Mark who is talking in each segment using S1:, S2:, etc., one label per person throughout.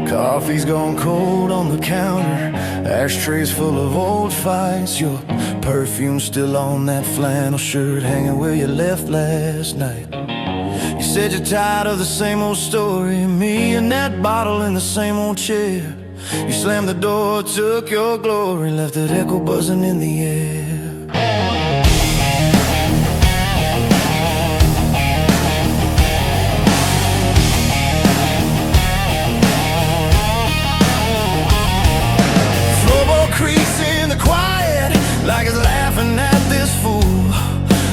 S1: Coffee's gone cold on the counter, ashtrays full of old fights. Your perfume still on that flannel shirt, hanging where you left last night. You said you're tired of the same old story, me and that bottle in the same old chair. You slammed the door, took your glory, left that echo buzzing in the air. Like it's laughing at this fool.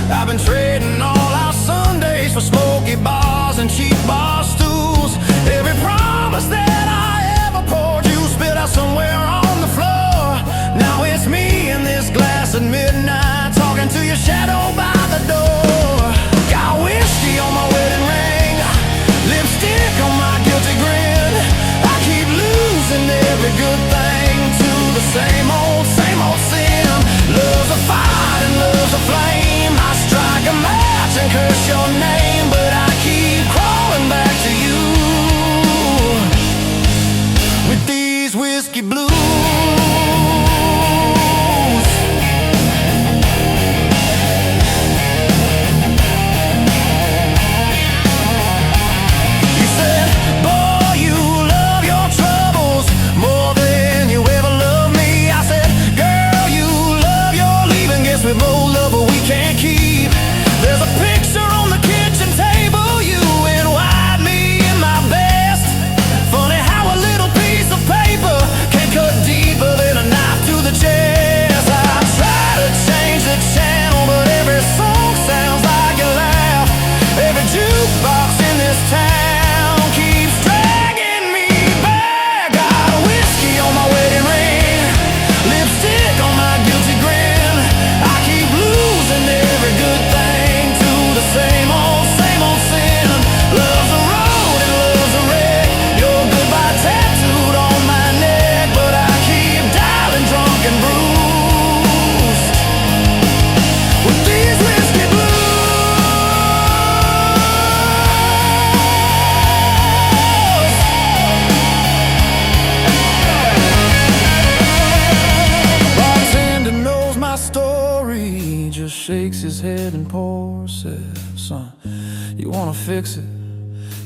S1: I've been trading all our Sundays for smoky bars and cheap bar stools. Every promise that I ever poured you spit out somewhere on the floor. Now it's me in this glass at midnight, talking to your shadow by the door. Got whiskey on my wedding ring, lipstick on my guilty grin. I keep losing every good thing to the same old sin. Love's a fight and love's a flame. I strike a match and curse your name, but I keep crawling back to you with these whiskey blues. You said, boy, you love your troubles more than you ever loved me. I said, girl, you love your leaving. Guess we both love what we can't keep. There's a picture on the kitchen table, you in white, me in my best. Funny how a little piece of paper can cut deeper than a knife to the chest. I try to change the channel, but every song sounds like a laugh. Every jukebox in this town keeps dragging me back. Got whiskey on my wedding ring, lipstick on my guilty grin. I keep losing every good thing to the same old sin. Love's a road and love's a wreck. Your goodbye tattooed on my neck, but I keep dialing drunk and bruised with these whiskey blues. Bartender knows my story, he just shakes his head and pours. Says, son, you wanna fix it?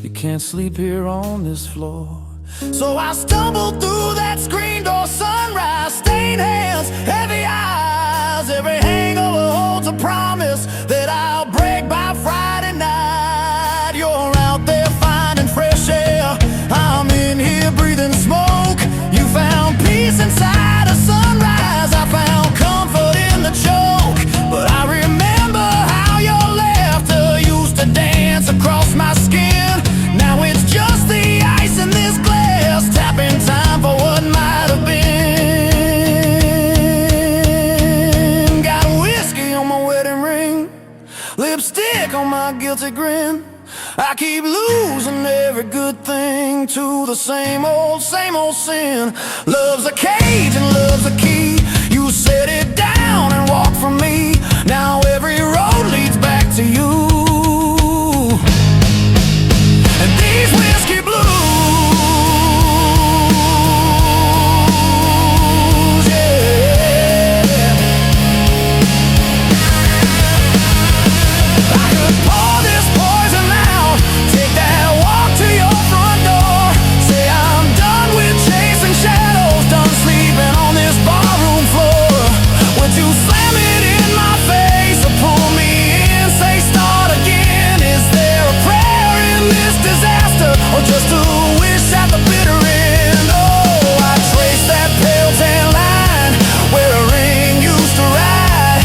S1: You can't sleep here on this floor. So I stumble through that screen door, sunrise, stained hands, heavy eyes. Every hangover holds a promise that I'll break by Friday night. You're out there finding fresh air, I'm in here breathing smoke. You found peace inside a sunrise, I found comfort in the choke. But I remember how your laughter used to dance across my skin. Now it's just the ice in this glass, tapping time for what might have been. Got whiskey on my wedding ring, lipstick on my guilty grin. I keep losing every good thing to the same old sin. Love's a cage and love's a key. You set it down and walk from me. Now every road leads back to you. And these whiskey blues, yeah. I could pour this poison out, take that walk to your front door. Say I'm done with chasing shadows, done sleeping on this barroom floor. Would you slam it in my face or pull me in, say start again? Is there a prayer in this disaster, or just a wish at the bitter end? Oh, I traced that pale tan line where a ring used to ride.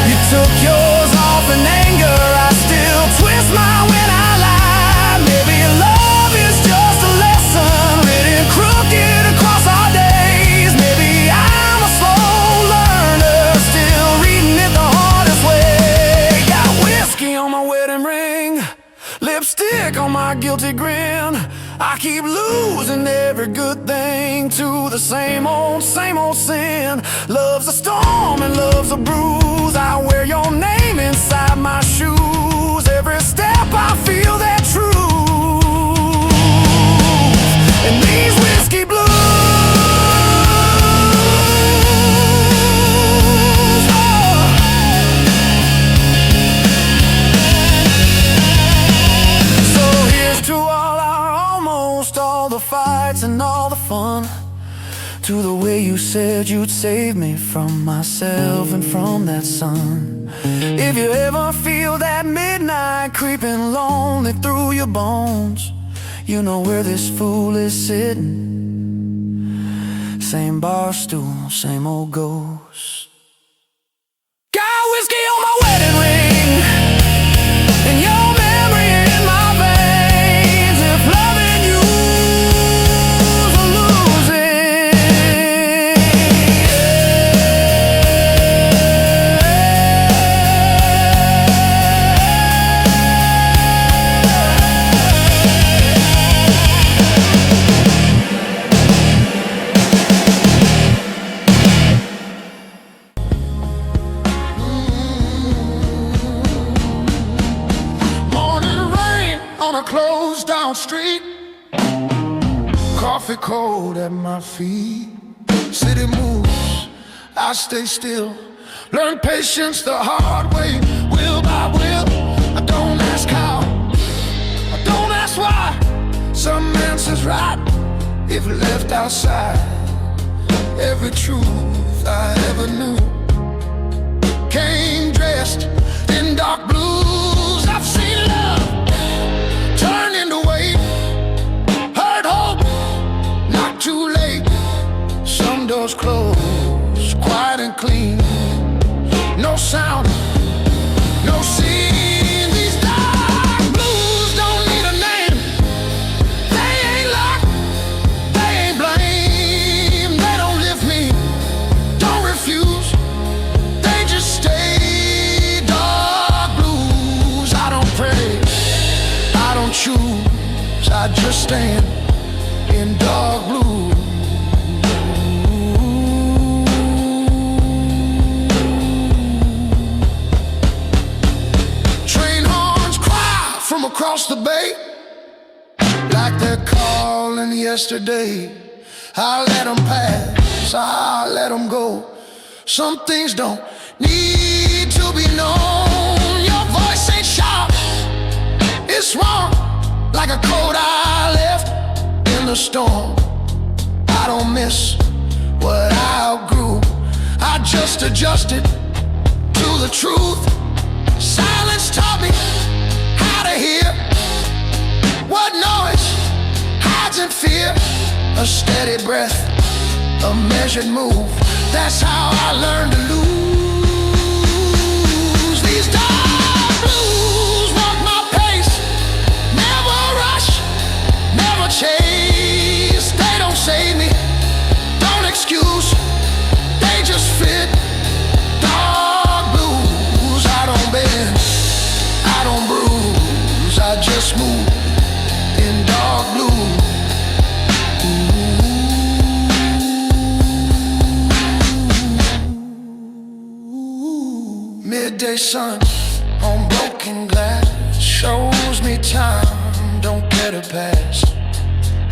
S1: You took yours off in anger, I still twist mine when I lie. Maybe love is just a lesson written crooked across our days. Maybe I'm a slow learner, still my guilty grin. I keep losing every good thing to the same old sin. Love's a storm and love's a bruise. I wear your name inside my shoes. Every step I feel that truth in these whiskey blues. Fights and all the fun, to the way you said you'd save me from myself and from that sun. If you ever feel that midnight creeping lonely through your bones, you know where this fool is sitting. Same bar stool, same old ghost. Got whiskey on my wedding ring and your memory in my veins. If loving you closed down street, coffee cold at my feet. City moves, I stay still. Learn patience the hard way, will by will. I don't ask how, I don't ask why. Some answers right if left outside. Every truth I ever knew came dressed in dark blues. I've seen love turn into weight, hurt hope, not too late. Some doors close, quiet and clean. No sound, no scene. These dark blues don't need a name. They ain't locked, they ain't blame. They don't lift me, don't refuse. They just stay dark blues. I don't pray, I don't choose, I just stand in dark blue. Train horns cry from across the bay, like they're calling yesterday. I let them pass, I let them go. Some things don't need to be known. Your voice ain't sharp, it's wrong, like a coat I left in the storm. I don't miss what I outgrew, I just adjusted to the truth. Silence taught me how to hear what noise hides in fear. A steady breath, a measured move, that's how I learned to lose. These dark blues walk my pace, never rush, never chase. They don't save me, don't excuse, they just fit. Dark blues, I don't bend, I don't bruise, I just move in dark blue. Midday sun on broken glass shows me time don't get a pass.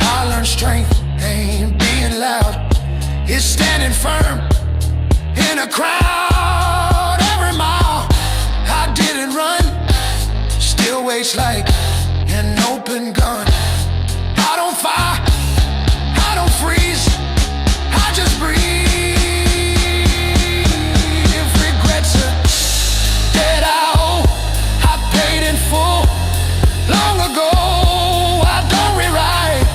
S1: I learned strength ain't being loud, it's standing firm in a crowd. Every mile I didn't run still waits like an open gun. I don't fire, I don't freeze, I just breathe. Regrets are dead, I owe, I paid in full long ago. I don't rewrite,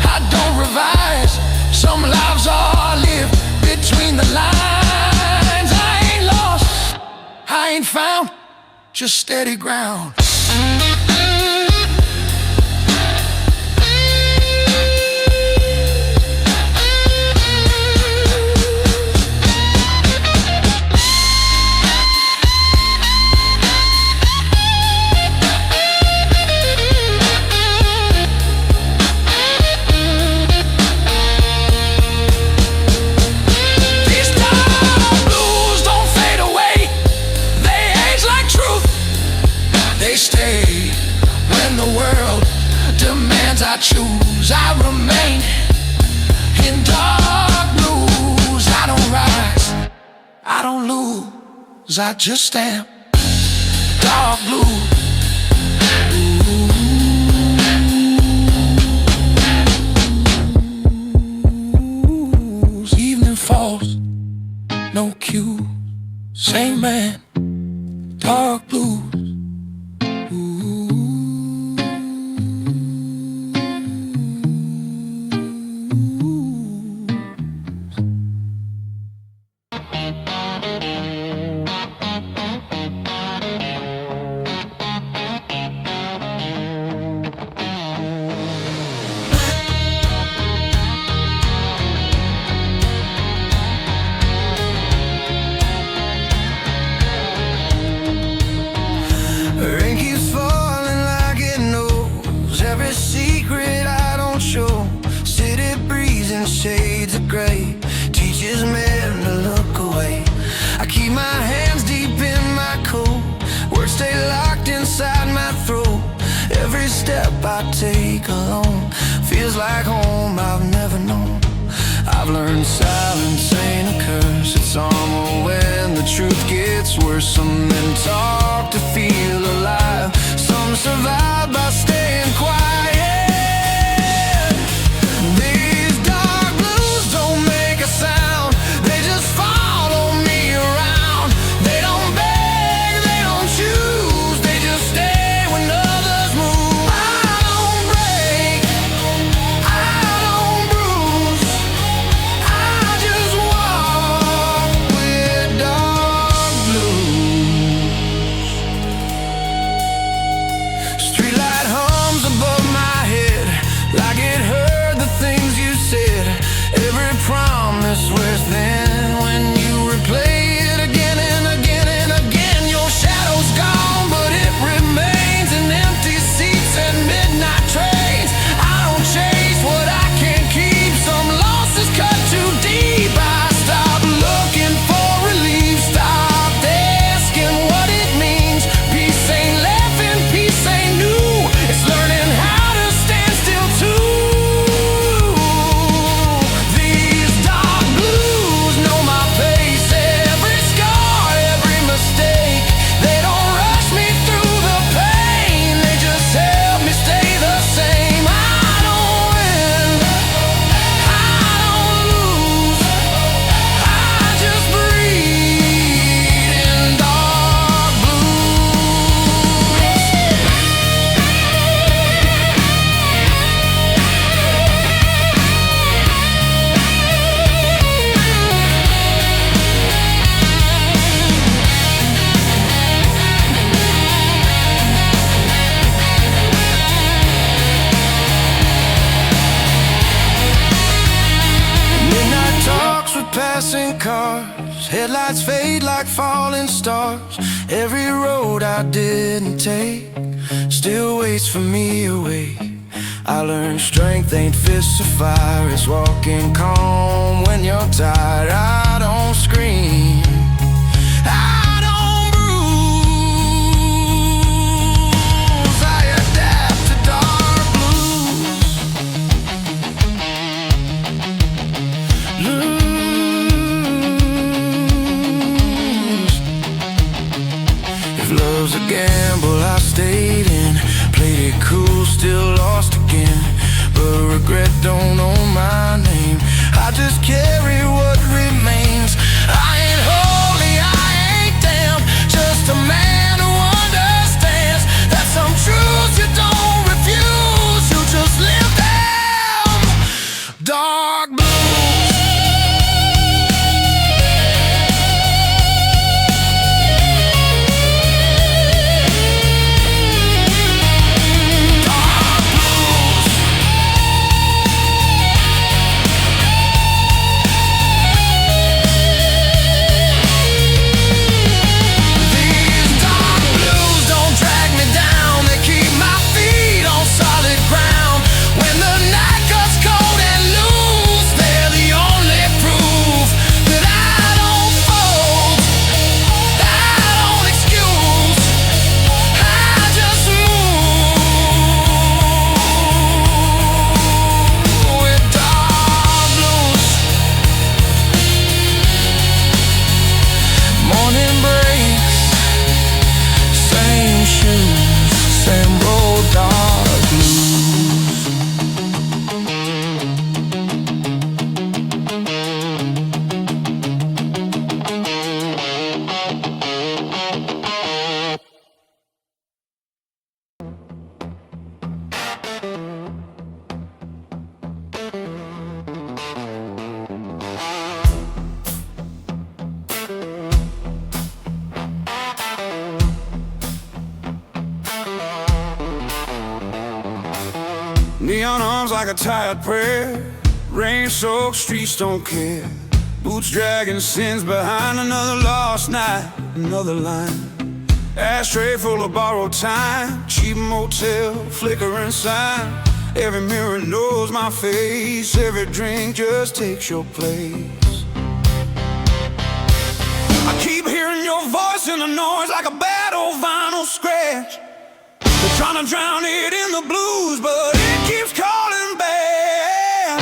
S1: I don't revise. Some lives are lived between the lines. I ain't lost, I ain't found, just steady ground. don't lose, I just am dark blue. Evening falls, no cue, same man, dark blues. Rain keeps falling like it knows every secret I don't show. City breeze in shades of gray teaches men to look away. I keep my hands deep in my coat, words stay locked inside my throat. Every step I take alone feels like home I've never known. I've learned silence ain't a curse, it's armor when the truth gets worse. Some men talk to feel alive, some survive by staying quiet. These dark blues don't make a sound, they just follow me around. They don't beg, they don't choose, they just stay when others move. I don't break, I don't bruise, I just walk with dark blues. Streetlight hums above my head like it heard the things you said. Every promise wears thin when you replay it again and again and again. Your shadow's gone, but it remains in empty seats and midnight trains. I don't chase what I can't keep, some losses cut too deep. I stop looking for relief, stop asking what it means. Peace ain't laughing, peace ain't new, it's learning how to stand still too. These dark blues know my pace, every scar, every mistake. They don't rush me through the pain, they just help me stay the same. I don't win, I don't lose, I just breathe in dark blues. Midnight talks with passing cars, headlights fade like falling stars. Every road I didn't take still waits for me away. I learned strength ain't fists of fire, it's walking calm when you're tired. I don't scream, I don't bruise, I adapt to dark blues. Lose. If love's a gamble I stayed in, played it cool, still lost again. But regret don't own my name, I just carry what remains. I ain't holy, I ain't damn, just a man who understands that some truths you don't refuse, you just live them. Dark blues. Dark blues. shoes, same old dark blues. Neon arms like a tired prayer, rain-soaked streets don't care. Boots dragging sins behind another lost night, another line. Ashtray full of borrowed time, cheap motel, flickering sign. Every mirror knows my face, every drink just takes your place. I keep hearing your voice in the noise like a bad old vinyl scratch. They're trying to drown it in the blues, but it keeps calling back.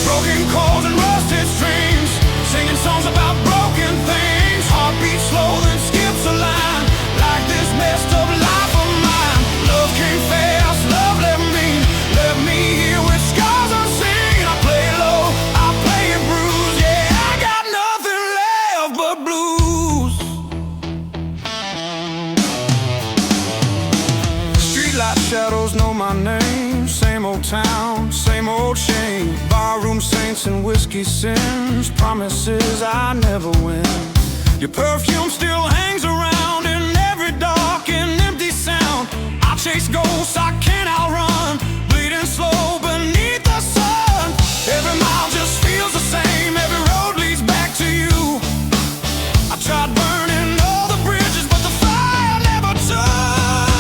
S1: Broken chords and rusted strings, singing songs about broken things. Heartbeat slow, then skips a line, like this messed up life of mine. Love came fast, love left me here with scars unseen. I play low, I play it bruised. Yeah, I got nothing left but blues. Streetlight shadows know my name, same old town, same old shame. Barroom saints and whiskey sins, promises I never win. Your perfume still hangs around in every dark and empty sound. I chase ghosts I can't outrun, bleeding slow beneath the sun. Every mile just feels the same, every road leads back to you. I tried burning all the bridges, but the fire never took on.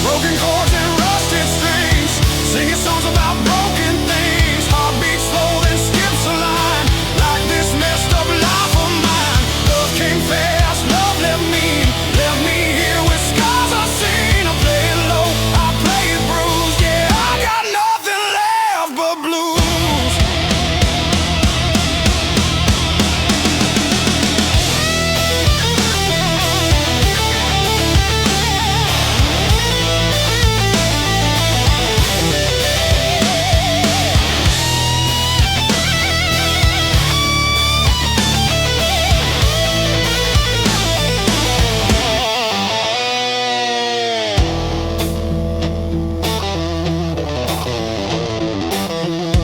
S1: Broken chords and rusted strings, singing songs about broken things. Heartbeat slow, then skips a line, like this messed up life of mine. Love came fast, love left me here with scars unseen. I play it low, I play it bruised. Yeah, I got nothing left but blues.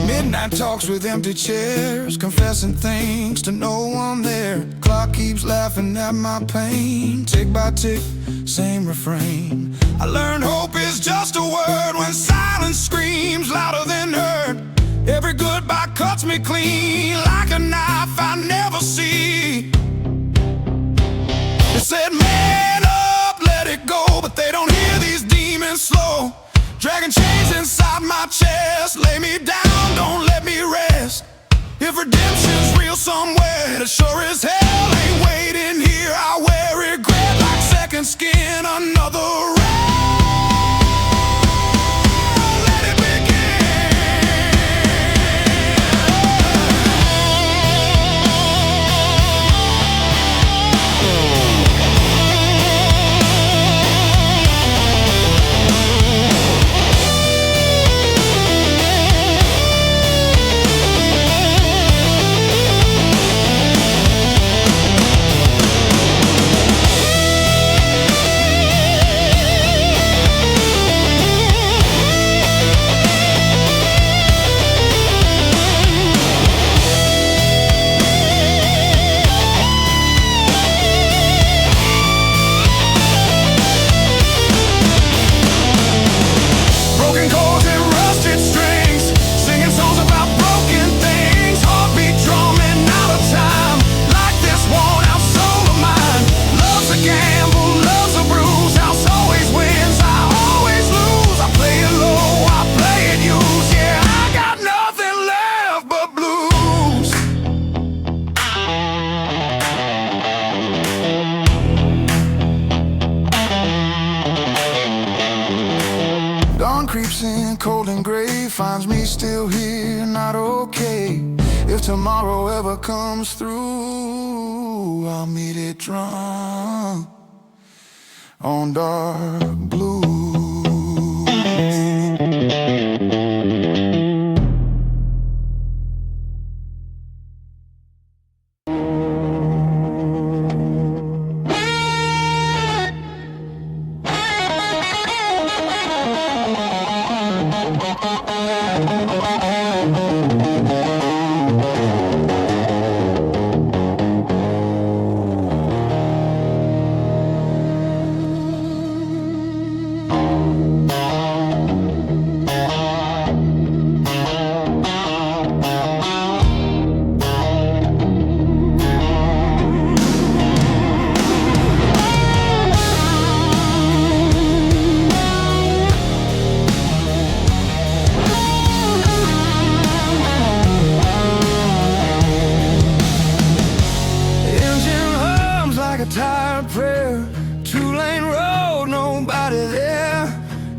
S1: Midnight talks with empty chairs, confessing things to no one there. Clock keeps laughing at my pain, tick by tick, same refrain. I learned hope is just a word when silence screams louder than heard. Every goodbye cuts me clean like a knife I never see. They said man up, let it go, but they don't hear these demons slow. Dragging chains inside my chest, lay me down, don't let me rest. If redemption's real somewhere, it sure as hell ain't waiting here. I wear regret like second skin, another round. Let it creeps in cold and gray, finds me still here, not okay. If tomorrow ever comes through, blue, I'll meet it drunk on dark blue. Tired prayer, two-lane road, nobody there.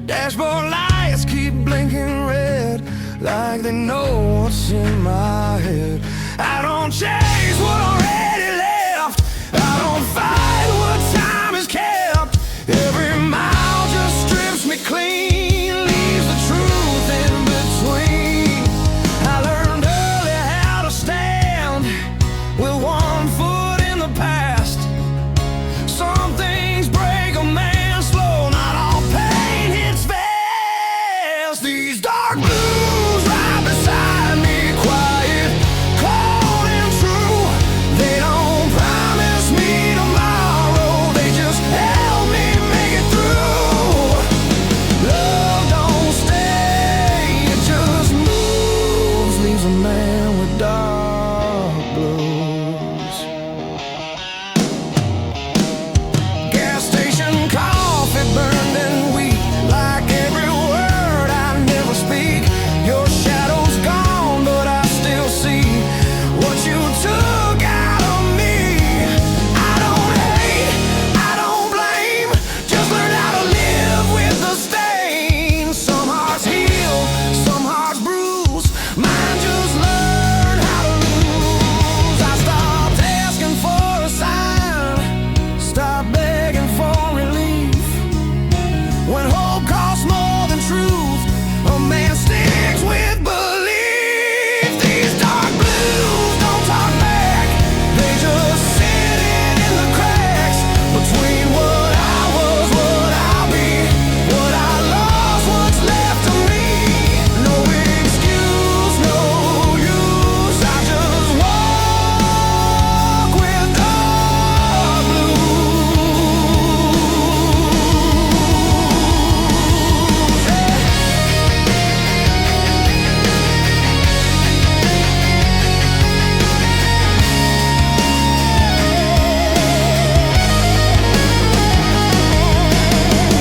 S1: Dashboard lights keep blinking red, like they know what's in my head. I don't chase what already left, I don't fight what time has kept. Every mile just strips me clean, leaves the truth in between. I learned early how to stand with one foot in the past. Some things break a man slow, not all pain hits fast. These dark blues right beside me, quiet, cold and true. They don't promise me tomorrow, they just help me make it through. Love don't stay, it just moves, leaves a man with dark blues. Coffee burned and weak, like every word I never speak. Your shadow's gone, but I still see what you took out of me. I don't hate, I don't blame, just learn how to live with the stain. Some hearts heal, some hearts bruise, mine just learn how to lose. I stopped asking for a sign, stopped begging for relief. When hope costs more than truth, a man sticks with belief. These dark blues don't talk back, they just sit in the cracks between what I was, what I'll be, what I lost, what's left of me. No excuse, no use, I just walk with dark blues.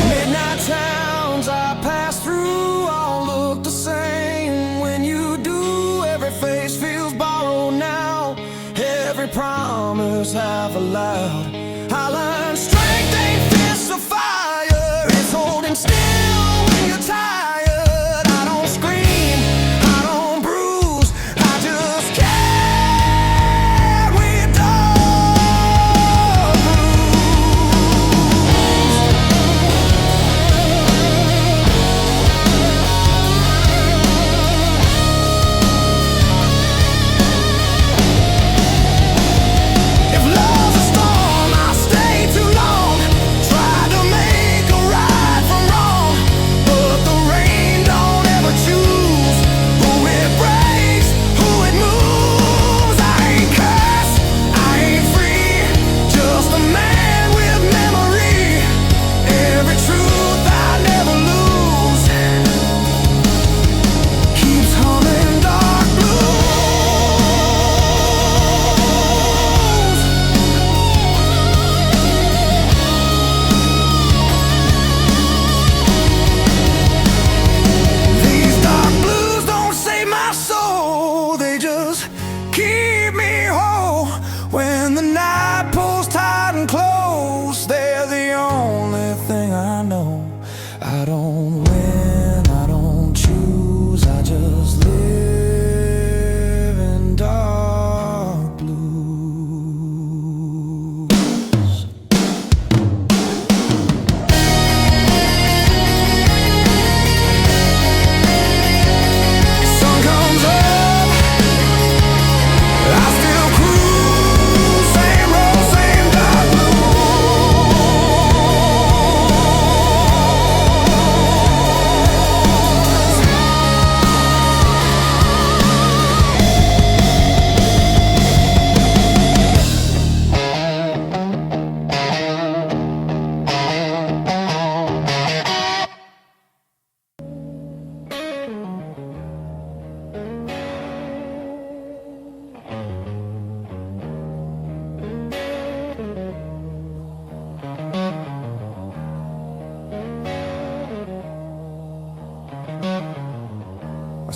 S1: Midnight towns I pass through all look the same. When you do, every face feels borrowed now. Every promise half allowed. I learned strength ain't fists of fire, it's holding still when you're tired. I don't scream, I don't bruise, I just carry dark If love's a storm, I stay too long. Try to make a right from wrong.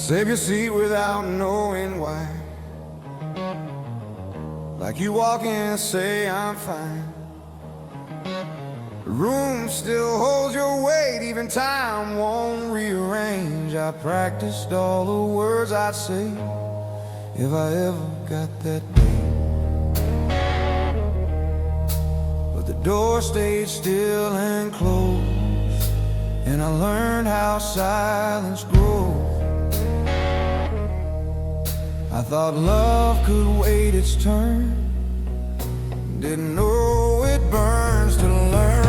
S1: Save your seat without knowing why. Like you walk in and say I'm fine. The room still holds your weight, even time won't rearrange. I practiced all the words I'd say if I ever got that day. But the door stayed still and closed, and I learned how silence grows. I thought love could wait its turn, didn't know it burns to learn.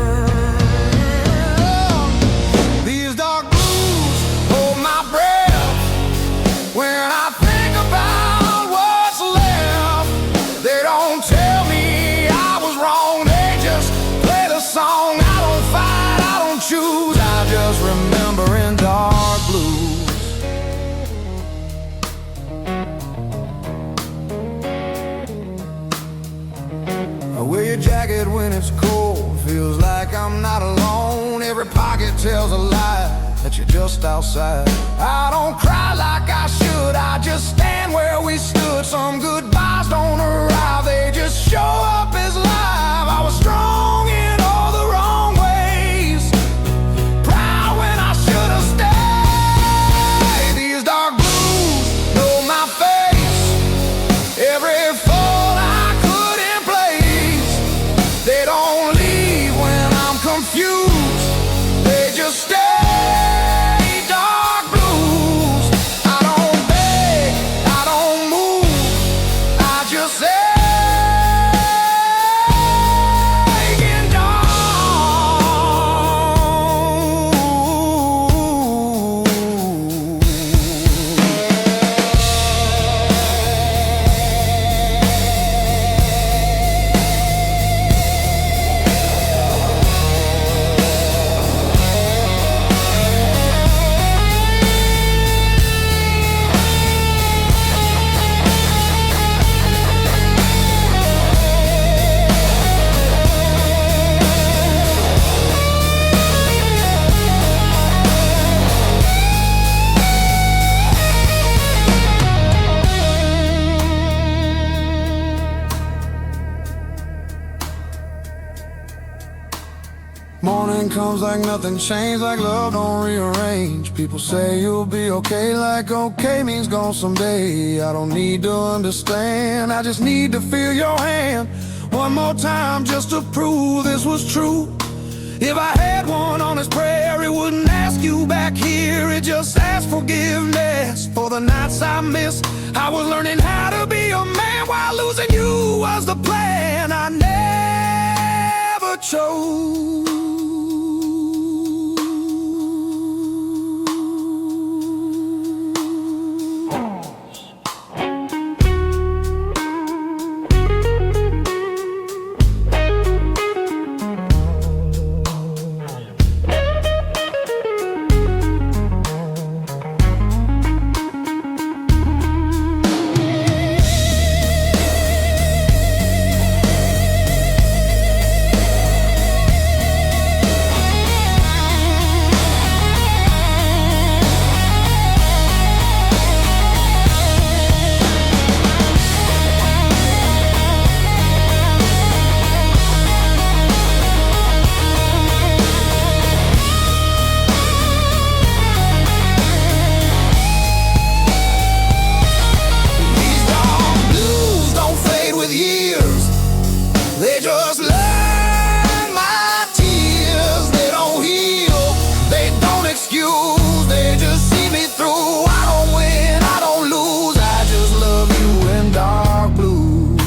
S1: These dark blues hold my breath when I think about what's left. They don't tell me I was wrong, they just play the song. I don't fight, I don't choose, I just remember in dark blues. I wear your jacket when it's cold, feels like I'm not alone. Every pocket tells a lie that you're just outside. I don't cry like I should, I just stand where we stood. Some goodbyes don't arrive, they just show up as live. I was strong in all the wrong ways, proud when I should have stayed. These dark blues know my face, every fault I could in place. They don't leave when I'm confused, they just stay. Dark blues, I don't beg, I don't move, I just say in dark. Morning comes like nothing changed, like love don't rearrange. People say you'll be okay, like okay means gone someday. I don't need to understand, I just need to feel your hand one more time just to prove this was true. If I had one on this prayer, it wouldn't ask you back here, it just asked forgiveness for the nights I missed. I was learning how to be a man while losing you was the plan I never chose. They just learn my tears. They don't heal, they don't excuse, they just see me through. I don't win, I don't lose, I just love you in dark blue.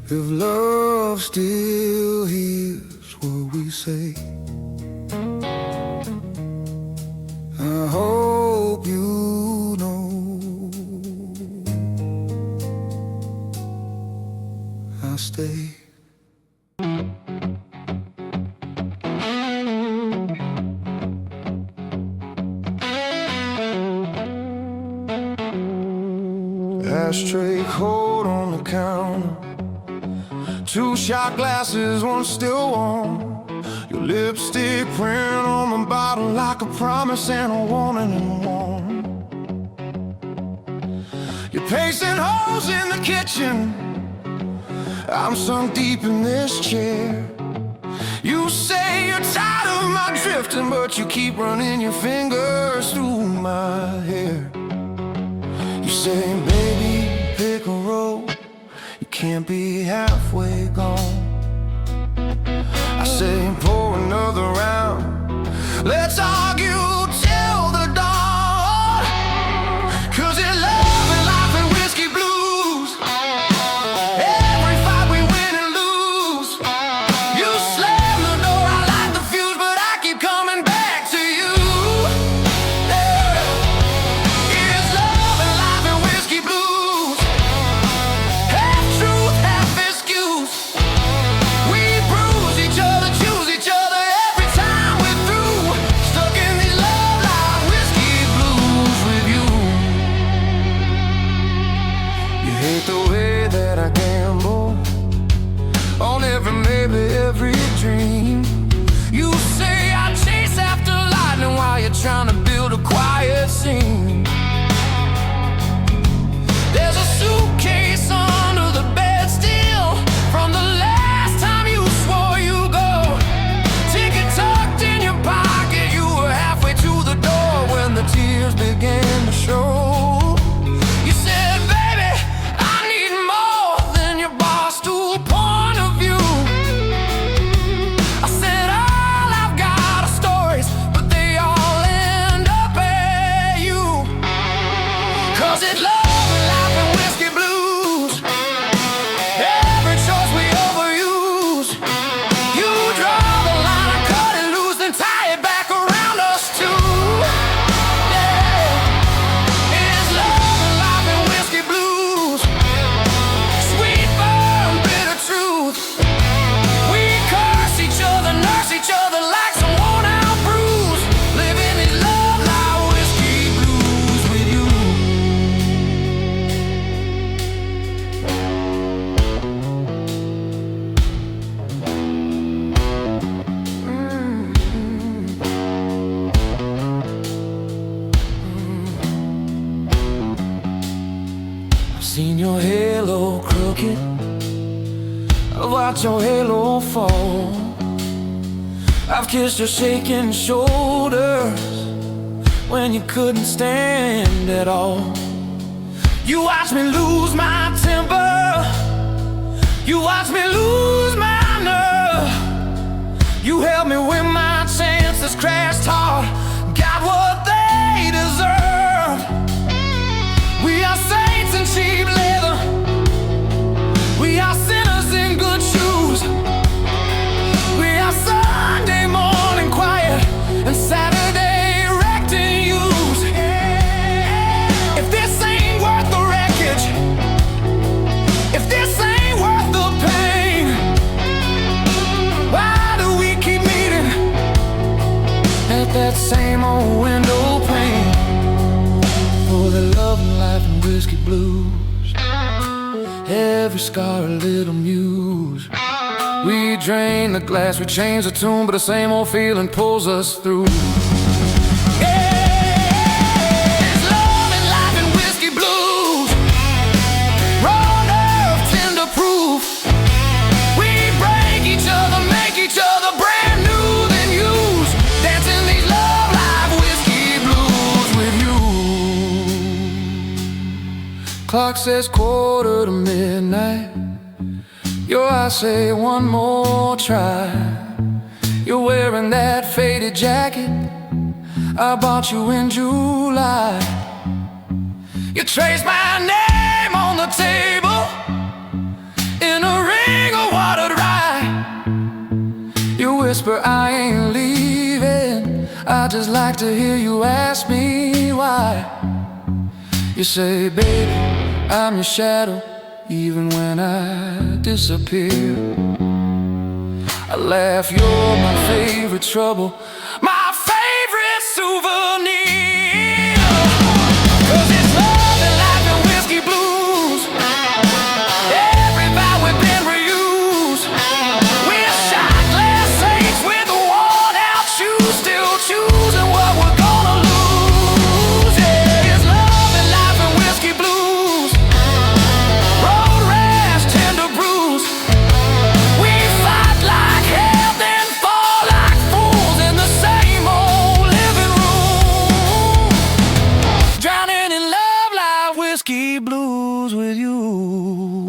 S1: If love still hears what we say, I hope you know I'll stay. Ashtray cold on the counter, 2 shot glasses, one still warm. Your lipstick print on my bottle like a promise and a warning and a warning. You're pacing holes in the kitchen. I'm sunk deep in this chair. You say you're tired of my drifting, but you keep running your fingers through my hair. You say, baby, pick a road, you can't be halfway gone. I say, pour another round, let's argue till the dawn. 'Cause it's love and life and whiskey blues. Every fight we win and lose. You slam the door, I light the fuse, but I keep coming back to you. Yeah. It's love and life and whiskey blues. Half truth, half excuse. We bruise each other, choose each other every time we're through. Stuck in these love life whiskey blues with you. You hate the way that I gamble on every, maybe every dream. You say I chase after lightning while you're trying to build a quiet scene. There's a suitcase under the bed still from the last time you swore you'd go. Ticket tucked in your pocket, you were halfway to the door when the tears began to show. You said, baby, I need more than your bar stool point of view. I said, all I've got are stories, but they all end up at you. 'Cause it's love and life and whiskey blues. Every choice we overuse. You draw the line and cut it loose, then tie it back around us too. Yeah. It's love and life and whiskey blues. Sweet firm bitter truth. We curse each other, nurse each other like some worn out bruise. Living these love life whiskey blues with you. I've seen your halo crooked, I've watched your halo fall. I've kissed your shaking shoulders when you couldn't stand at all. You watched me lose my temper, you watched me lose my nerve. You held me when my chances crashed hard, got what they deserve. We are saints in cheap leather, we are sinners in good shoes. We are Sunday morning quiet and Saturday wrecked and used. If this ain't worth the wreckage, if this ain't worth the pain, why do we keep meeting at that same old window pane? For the love and life and whiskey blues. Every scar a little muse. We drain the glass, we change the tune, but the same old feeling pulls us through. Yeah, it's love and life and whiskey blues. Raw nerve, tender proof. We break each other, make each other brand new, then use. Dancing these love life whiskey blues with you. Clock says 1:45. Your eyes say one more try. You're wearing that faded jacket I bought you in July. You trace my name on the table in a ring of watered rye. You whisper I ain't leaving, I just like to hear you ask me why. You say, baby, I'm your shadow, even when I disappear. I laugh, you're my favorite trouble, my favorite souvenir. 'Cause it's love and life and whiskey blues. Every vow we've been reused. We're shot glass saints with whiskey blues with you.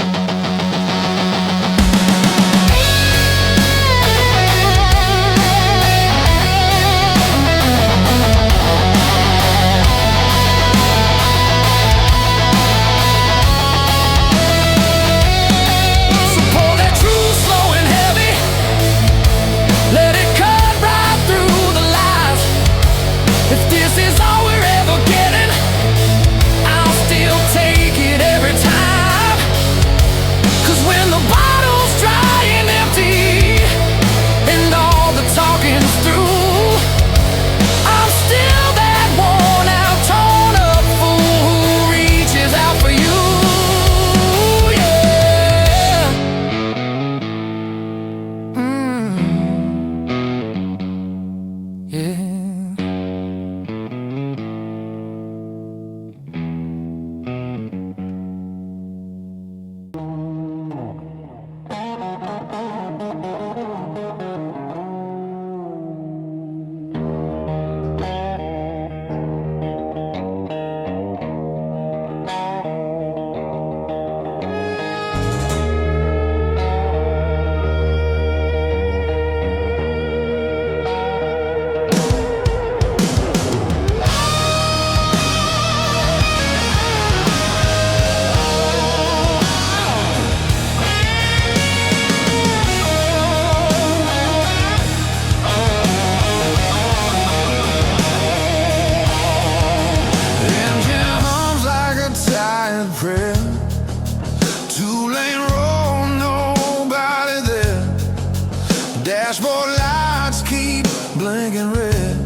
S1: Dashboard lights keep blinking red,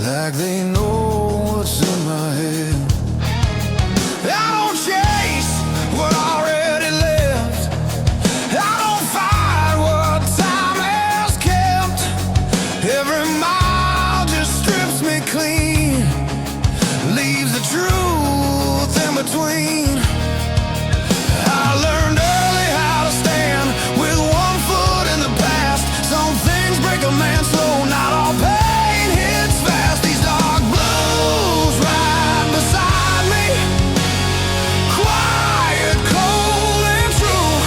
S1: like they know what's in my head. I don't chase what already left. I don't fight what time has kept. Every mile just strips me clean, leaves the truth in between. I learned early how to stand with one foot in the past. Some things break a man slow, not all pain hits fast. These dark blues right beside me, quiet, cold and true.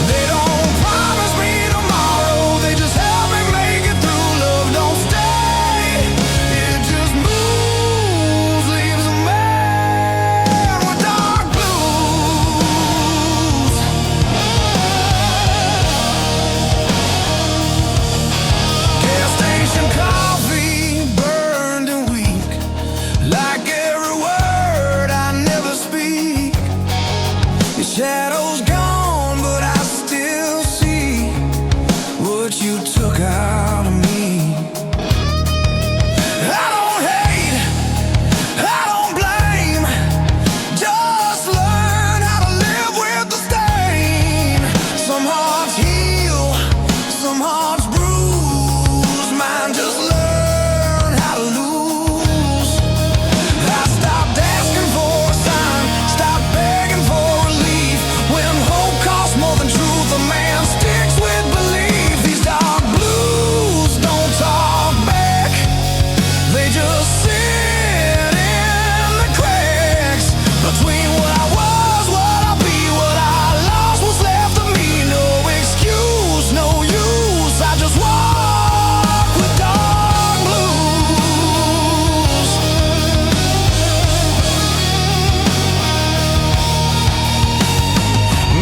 S1: They don't promise me tomorrow, they just help me make it through. Love don't stay, it just moves, leaves a man with dark blues. Gas station coffee burned and weak, like every word I never speak. Your shadow's gone, but I still see what you took out of me. I don't hate, I don't blame, just learn how to live with the stain. Some hearts heal, some hearts bruise, mine just learn how to lose. I stopped asking for a sign, stopped begging for relief. When hope costs more than truth, a man sticks with belief. These dark blues don't talk back, they just sit in the cracks between what I was, what I'll be, what I lost, what's left of me. No excuse, no use, I just walk with dark blues.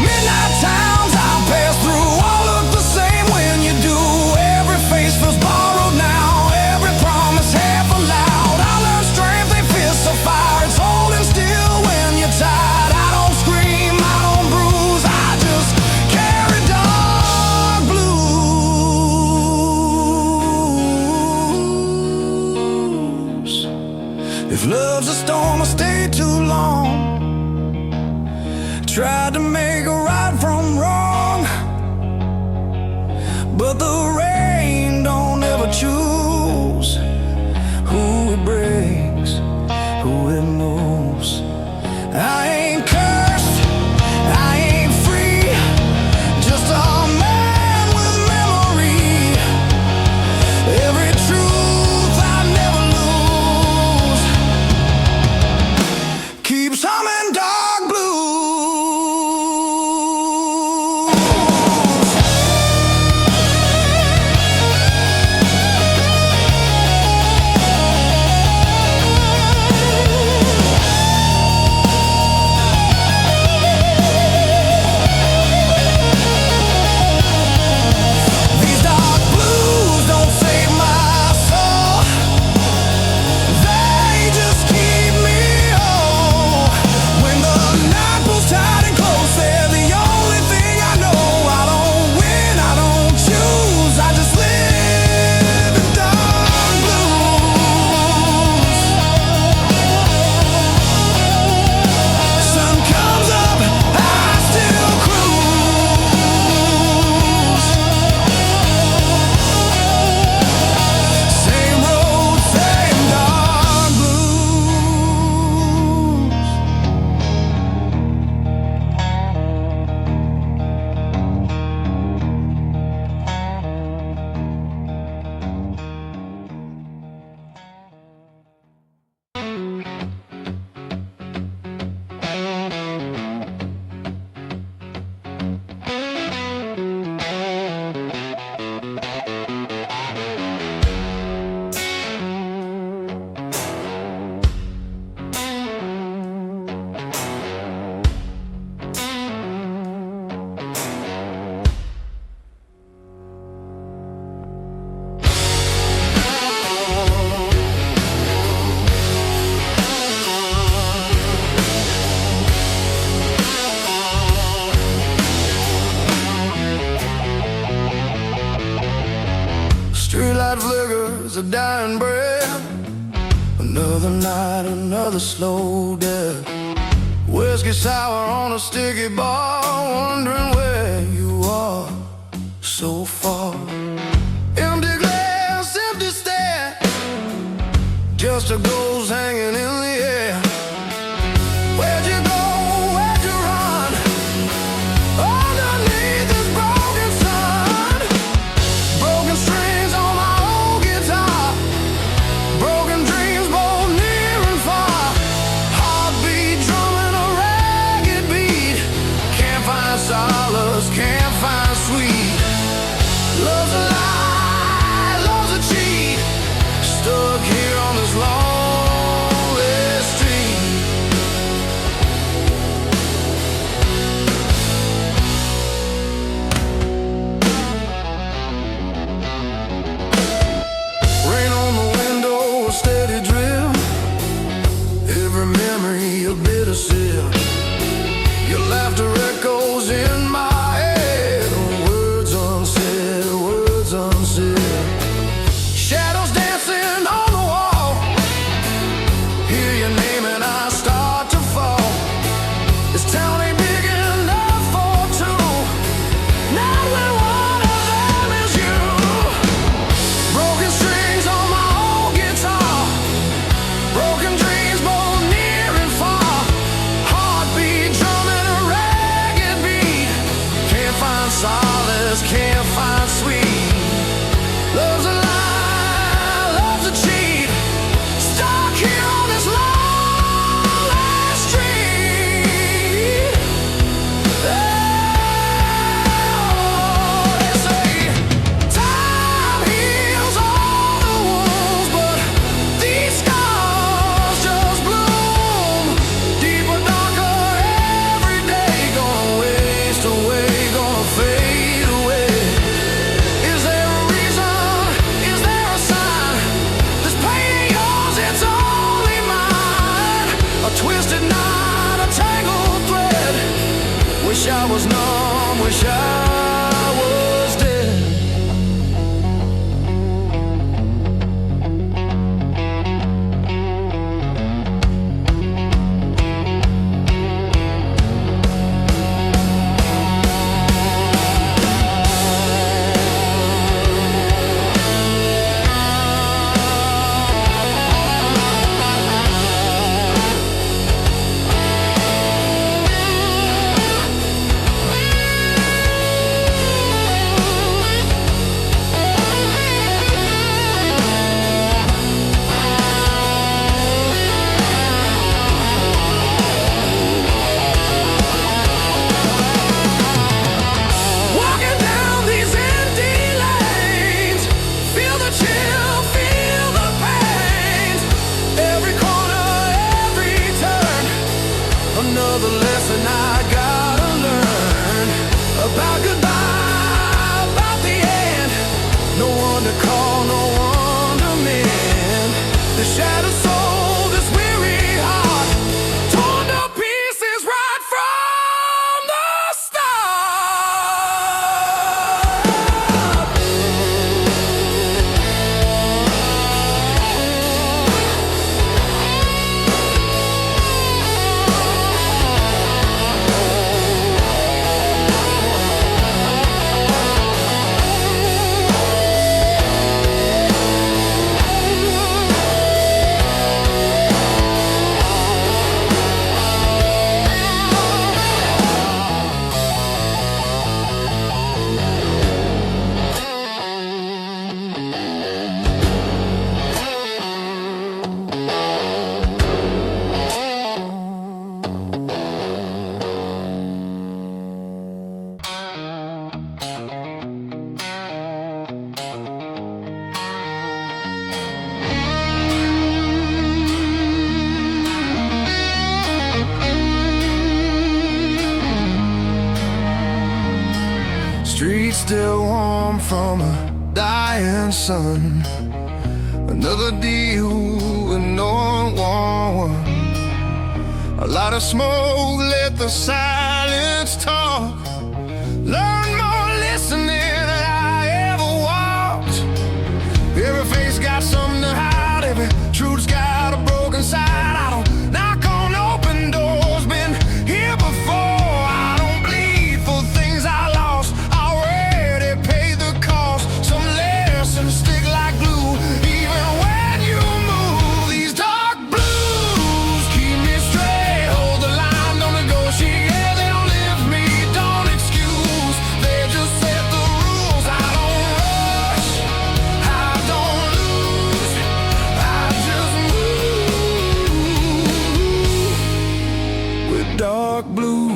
S1: Midnight towns I pass through all look the same when you do. Every face feels borrowed now, every promise half allowed. I learned strength, they fist of fire, it's holding still when you're tired. I don't scream, I don't bruise, I just carry dark blues. If love's a storm, I stay too long. Tried to make a right from wrong, but the rain don't ever choose who it breaks, who it moves. I ain't cursed, I ain't free, just a man with memory. Every truth I never lose keeps humming a dying breath. Another night, another slow death. Whiskey sour on a sticky bar, wondering where you are so far. Empty glass, empty stare, just a ghost hanging in the air. Where'd you go? Where'd you run? Underneath this broken sun. Broken strings on my old guitar. Broken dreams both near and far. Heartbeat drumming a ragged beat. Can't find solace, can't find sweet. Love's a lie, love's a cheat. Stuck here on this lonely street. Rain on the window, a steady drip. Every memory a bitter sip. Your laughter echoes in my head. Words unsaid, words unsaid. Shadows dancing on the wall. Hear your name and I start to fall. This town ain't big enough for two. Not when one of them is you. Broken strings on my old guitar. Broken dreams both near and far. Heartbeat drumming a ragged beat. Can't find solace, can't find sweet. Love's a lie, love's a cheat. Stuck here on this lonely street. Oh, they say time heals all the wounds, but these scars just bloom deeper, darker every day. Gonna waste away, gonna fade away. Is there a reason? Is there a sign? This pain ain't yours, it's only mine. A twisted knot, a tangled thread. Wish I was numb, wish I was dead. Walking down these empty lanes, feel the chill, feel the pain. Every corner, every turn, another lesson I gotta learn. About goodbye, about the end. No one to call, no one to mend. The shattered soul, this weary heart, torn to pieces right from the start. Streets still warm from a dying sun. Another deal with no one. A lot of smoke, let the silence talk. Learn more listening than I ever walked. Every face got dark blue.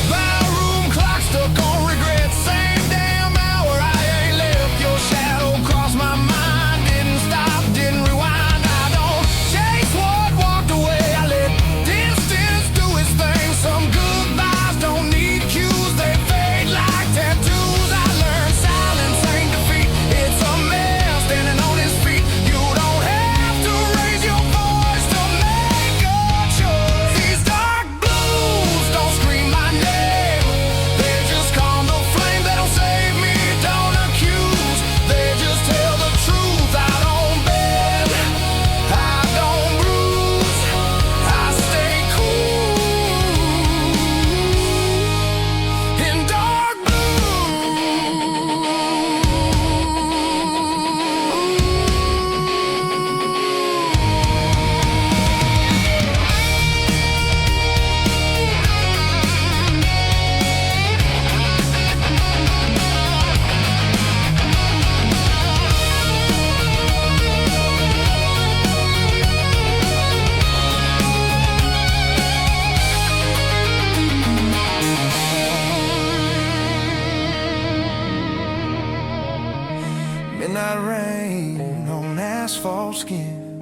S1: Barroom clock stuck on regret. Same damn hour, I ain't left. Your shadow crossed my mind. Didn't stop, didn't rewind. I don't chase what walked away. I let distance do its thing. Some goodbyes don't need cues. They fade like tattoos. I learned silence ain't defeat. It's a man standing on his feet. You don't have to raise your voice to make a choice. These dark blues don't scream my name. They just calm the flame. They don't save me, don't accuse. They just tell the truth. I don't bend, I don't bruise. I stay cool in dark blue. Midnight rain on asphalt skin,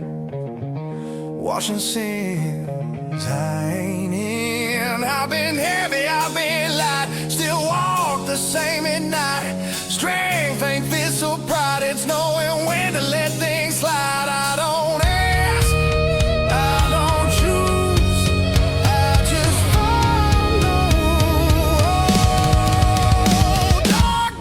S1: washing sins I ain't in. I've been heavy, I've been light, still walk the same at night. Strength ain't fist or pride, it's knowing when to let things slide. I don't ask, I don't choose, I just follow. Dark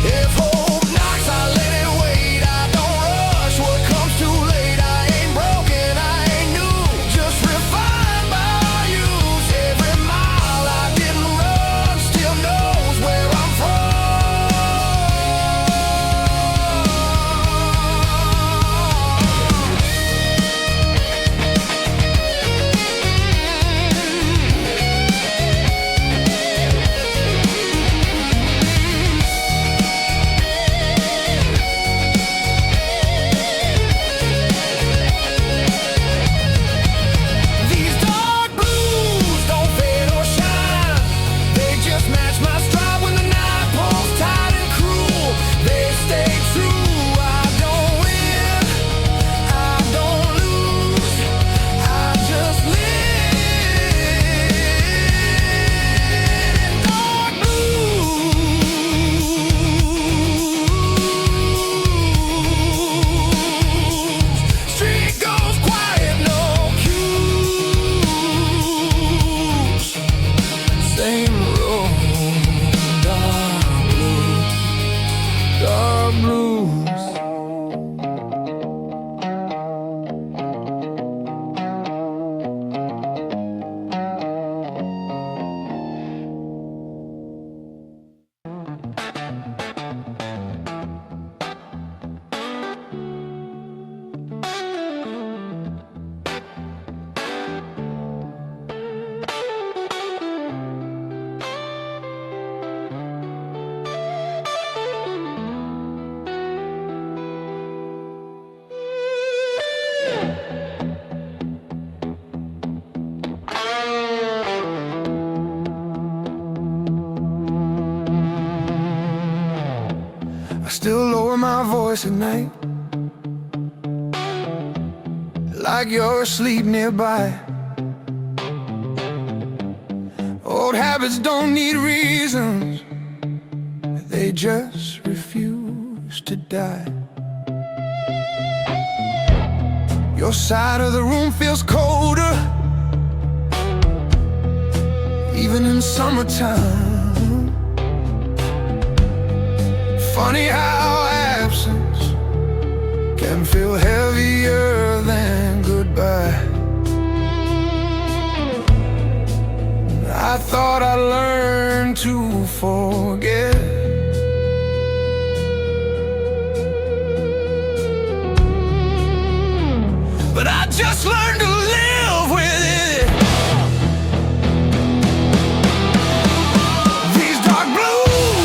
S1: If hope knocks, I let it wait. I don't rush what comes too late. I ain't broken, I ain't new, just refined by use. Every mile I didn't run still knows where I'm from. These dark blues don't fade or shine. They just match my stride when the night pulls tight and cruel. They stay true. I don't win, I don't lose. I just live in dark blues. Street goes quiet, no cues. Same road, dark blues, dark blues. I still lower my voice at night, like you're asleep nearby. Old habits don't need reasons, they just refuse to die. Your side of the room feels colder, even in summertime. Funny how absence can feel heavier than goodbye. I thought I learned to forget, but I just learned to live with it. These dark blues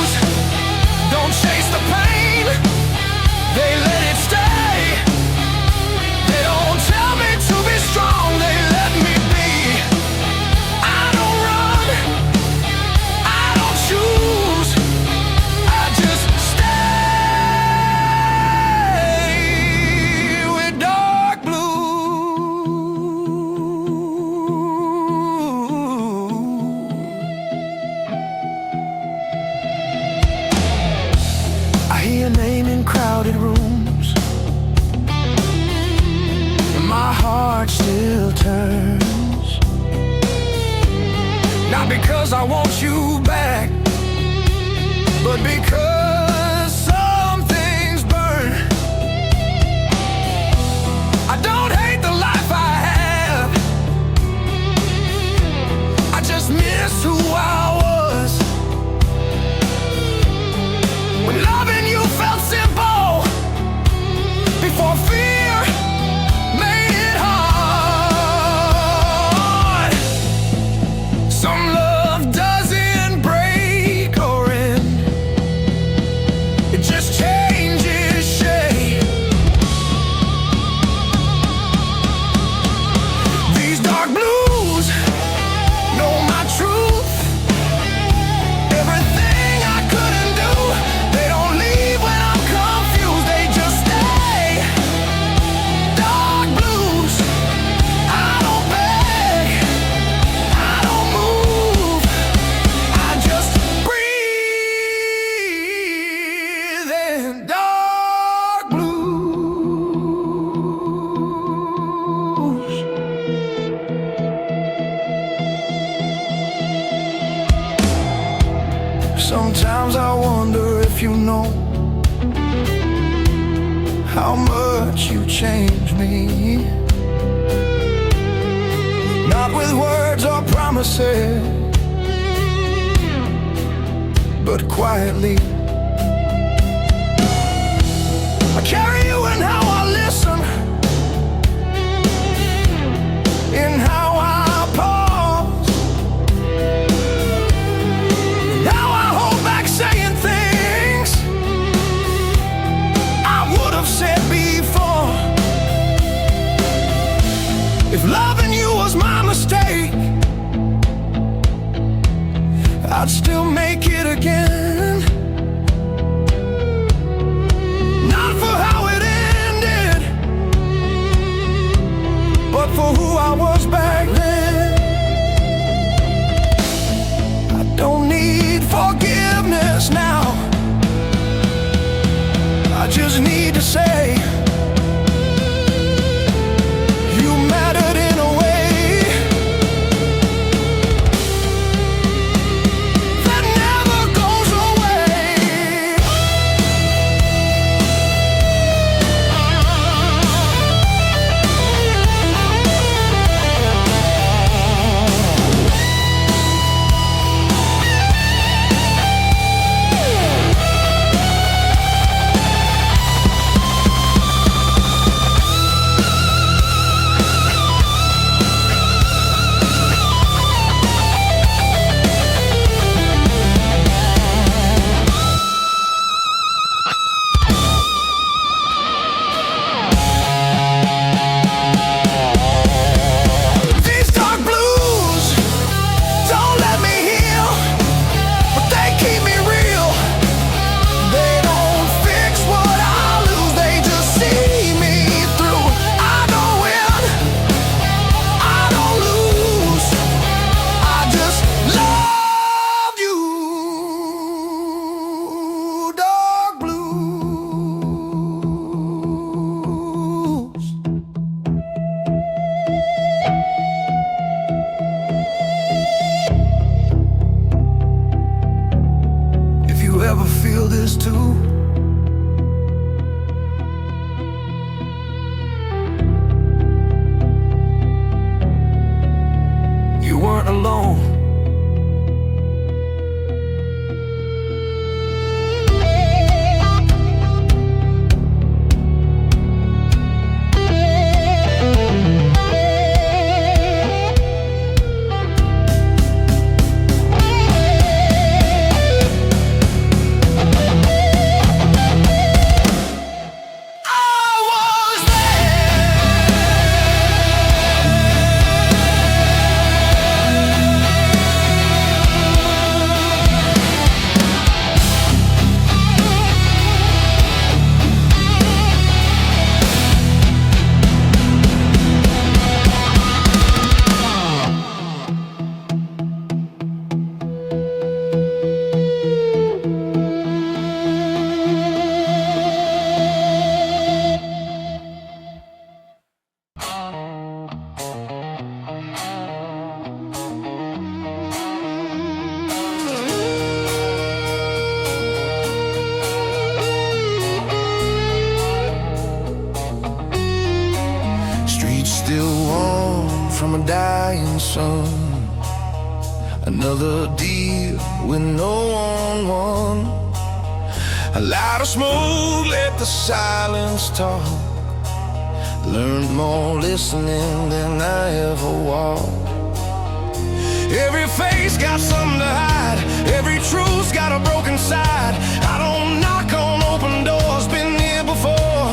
S1: crowded rooms, and my heart still turns. Not because I want you back, but because some things burn. I don't hate the life I have, I just miss who I was. When loving you felt simple, before fear made it hard. Some love doesn't break or end, it just changes shape. These dark blues know my truth. Everything I couldn't do, they don't leave when I'm confused, they just stay. Dark blues, I don't beg, I don't move, I just breathe in dark blues. Sometimes I wonder if you know how much you changed me. Not with words or promises, but quietly. I carry you in how I listen, in how I pause, how I hold back saying things I would have said before. If loving you was my mistake, I'd still make it again. Not for how it ended, but for who I was back then. I don't need forgiveness now, I just need to say you mattered in a way that never goes away. These dark blues don't let me heal, but they keep me real. They don't fix what I lose, they just see me through. I don't win, I don't lose, I just love you. Dark blues. If you ever feel this too, you weren't alone. sun. Another deal with no one won. A lot of smoke, let the silence talk. Learned more listening than I ever walked. Every face got something to hide. Every truth's got a broken side. I don't knock on open doors, been here before.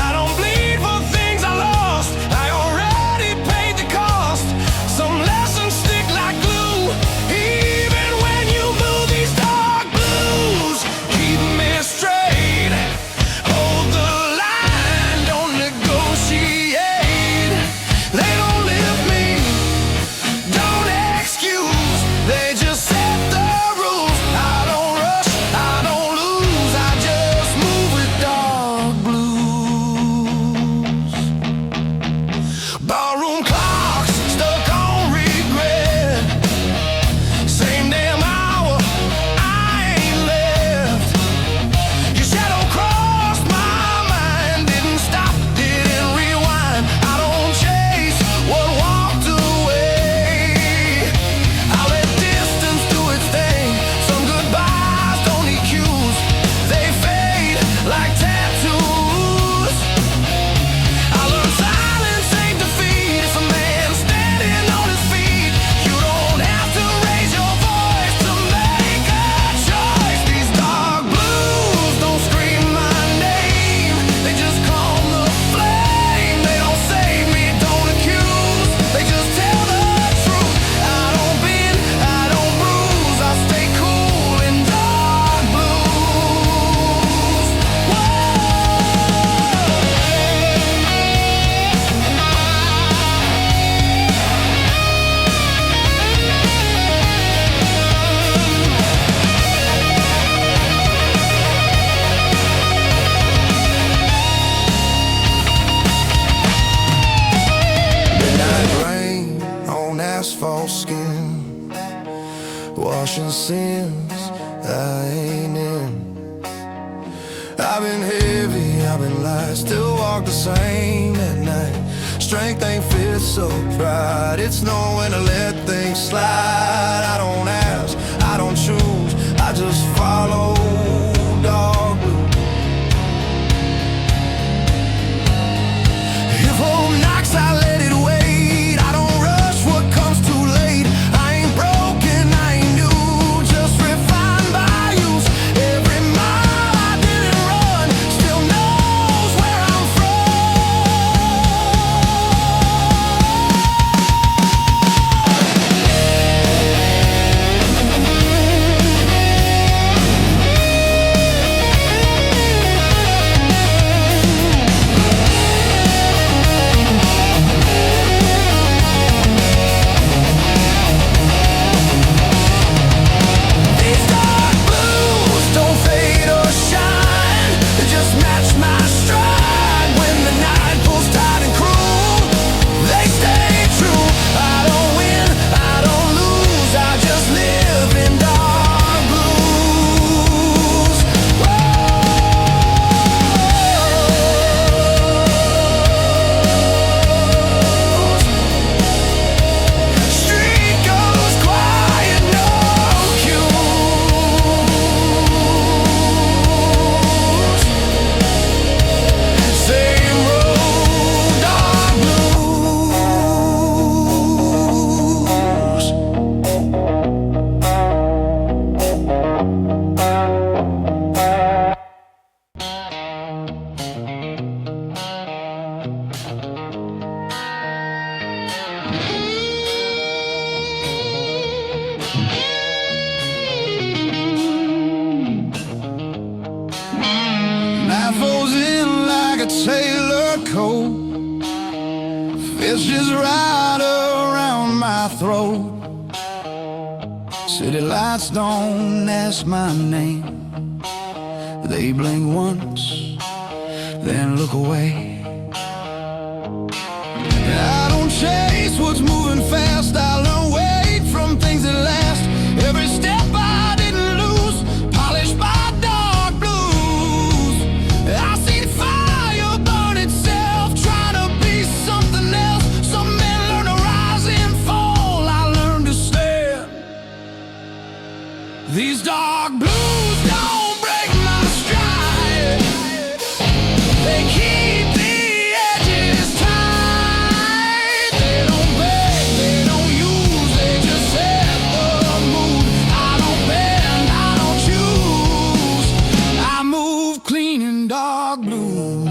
S1: I don't bleed for things I lost. I already paid the cost. Some lessons stick like glue, even when you move these dark blues. Keep me straight, hold the line, don't negotiate. They don't lift me, don't excuse, they just set the rules. I don't rush, I don't lose, I just move with dark blues. Ballroom clocks stuck on regret. Same damn hour, I ain't left. Your shadow crossed my mind, didn't stop, didn't rewind. I don't chase what walked away. I let distance do its thing. Some goodbyes don't need cues, they fade like tattoos. I learned silence ain't defeat, it's a man standing on his feet. You don't have to raise your voice to make a choice. These dark blues don't scream my name, they just calm the flame. They don't save me, don't accuse, they just tell the truth. I don't bend, I don't bruise, I stay cool in dark blues. Midnight rain on asphalt skin, washing sins I ain't in. I've been heavy, I've been light, still walk the same at night. Strength ain't fit so bright, it's knowing to let things slide. I don't ask, I don't choose, I just follow dark blue. If hope knocks, I let it wait. I don't rush what comes too late. I ain't broken, I ain't new, just refined by use. Every mile I didn't run still knows where I'm These dark blues don't fade or shine, they just match my stride. When the night pulls tight and cruel, they stay true. I don't win, I don't lose, I just live in dark blues. Street goes quiet, no cues. Same road, dark blues. Knife goes in like a tailor coat, fist just right around my throat. City lights don't ask my name, they blink once, then look away. I don't chase what's moving fast, I learn wait from things that last. Every step I didn't lose, polished by dark blues. I see the fire burn itself, trying to be something else. Some men learn to rise These dark blues don't break my stride. They keep the edges tight. They don't beg, they don't use, they just set the mood. I don't bend, I don't choose. I move clean in dark blues.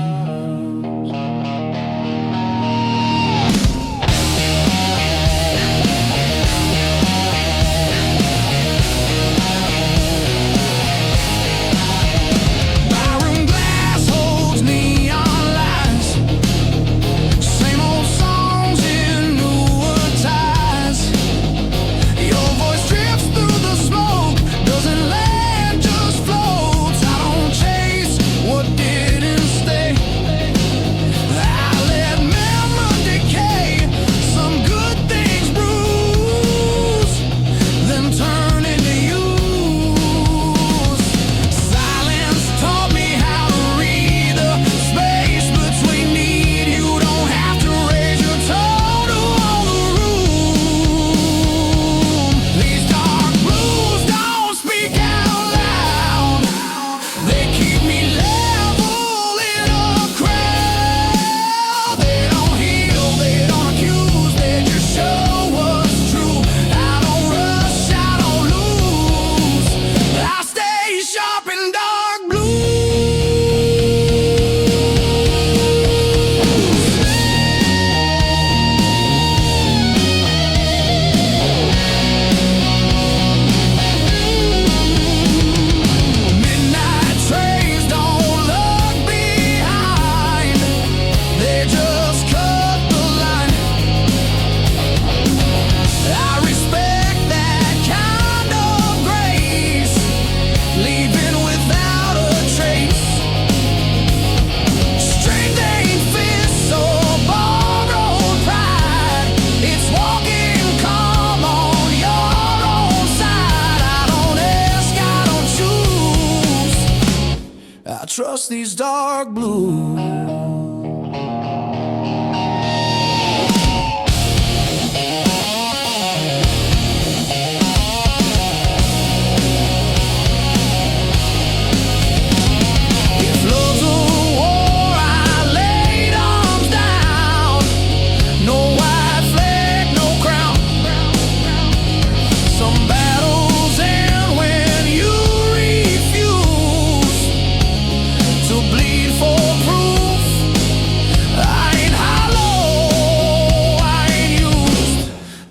S1: I trust these dark blues.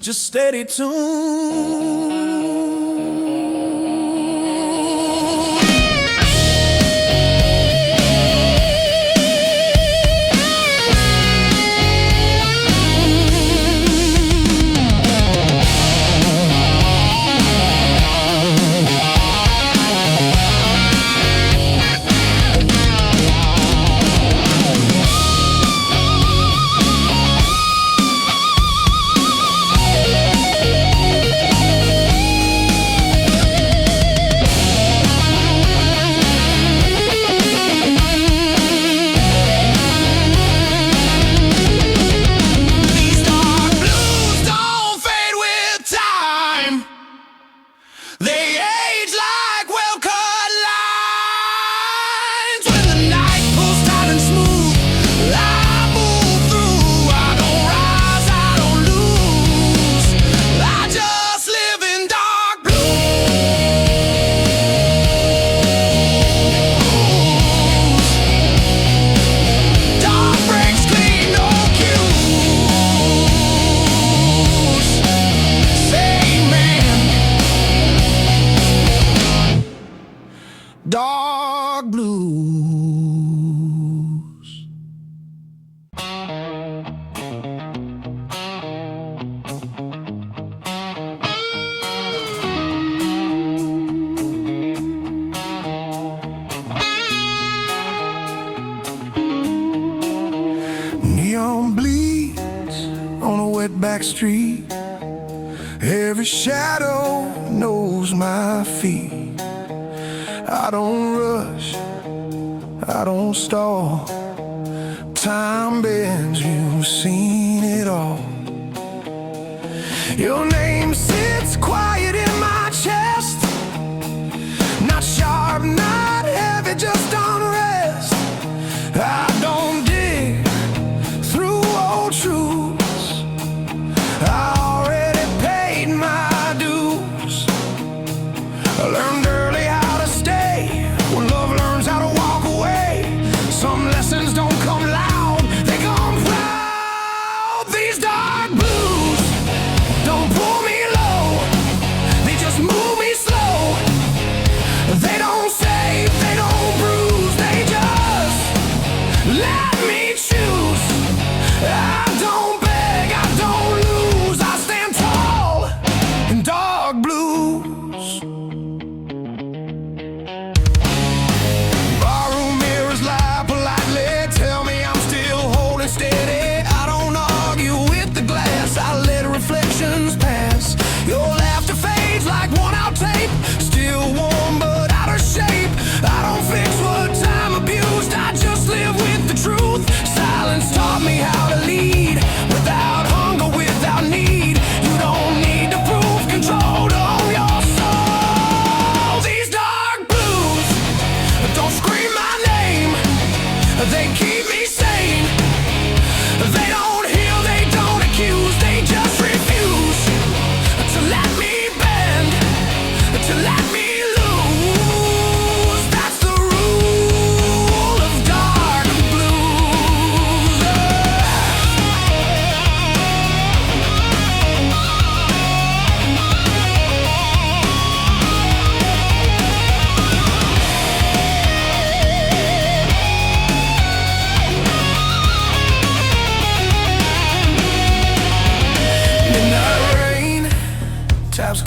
S1: Just steady tune. Dark blues. Neon bleeds on a wet back street. Every shadow knows my feet. I don't rush, I don't stall. Time bends, you've seen it all. Your name sits quiet in my chest.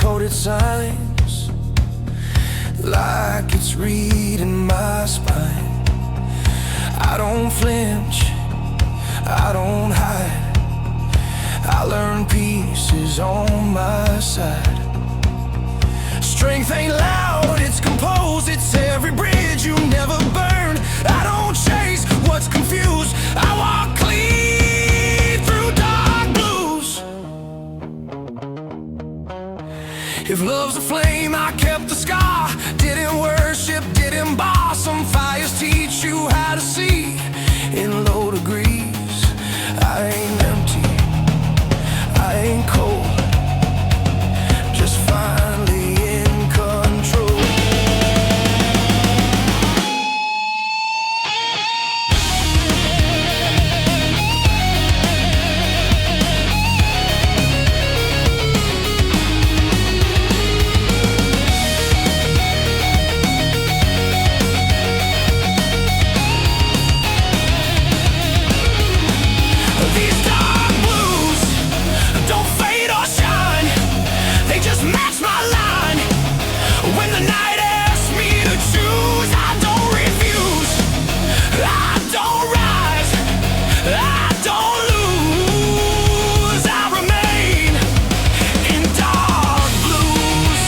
S1: color-coded signs, like it's reading my spine. I don't flinch, I don't hide. I learn pieces on my side. Strength ain't loud, it's composed. It's every bridge you never burn. I don't chase what's confused. I walk clean through dark blues. If love's a flame, I kept the scar. Didn't worship, didn't bar. Some fires teach you how to see in low degrees. I ain't empty, I ain't cold, just finally in control. These dark blues don't fade or shine, they just match my line. When the night asks me to choose, I don't refuse. I don't rise, I don't lose. I remain in dark blues.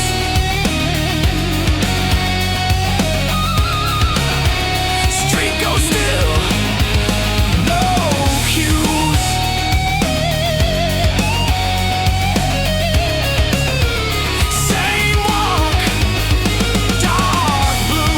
S1: Street goes still, no cues. Same walk, dark blue.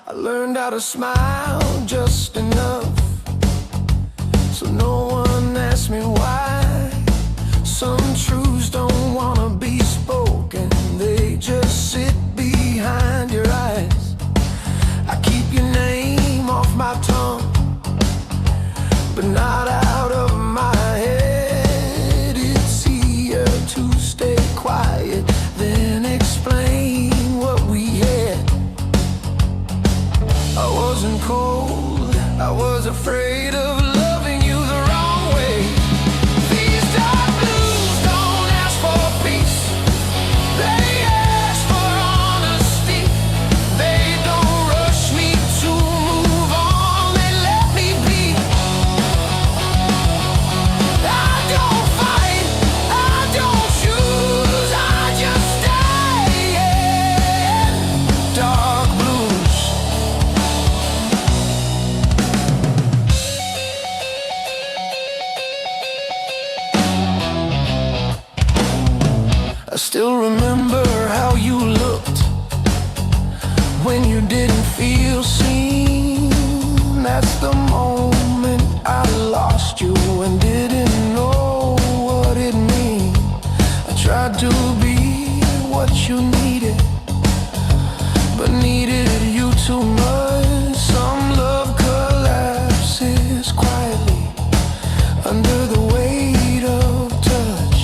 S1: I learned how to smile just enough so no one asks me why. Some truths don't wanna be spoken, they just sit behind your eyes. I keep your name off my tongue, but not out of my head. It's easier to stay quiet than explain what we had. I wasn't cold, I was afraid of loving you the wrong way. These dark blues don't ask for peace, they ask for honesty. They don't rush me to move on, they let me be. I don't fight, I don't choose, I just stay in dark blues. I still remember how you looked when you didn't feel seen. That's the moment I lost you and didn't know what it meant. I tried to be what you needed, but needed you too much. Some love collapses quietly under the weight of touch.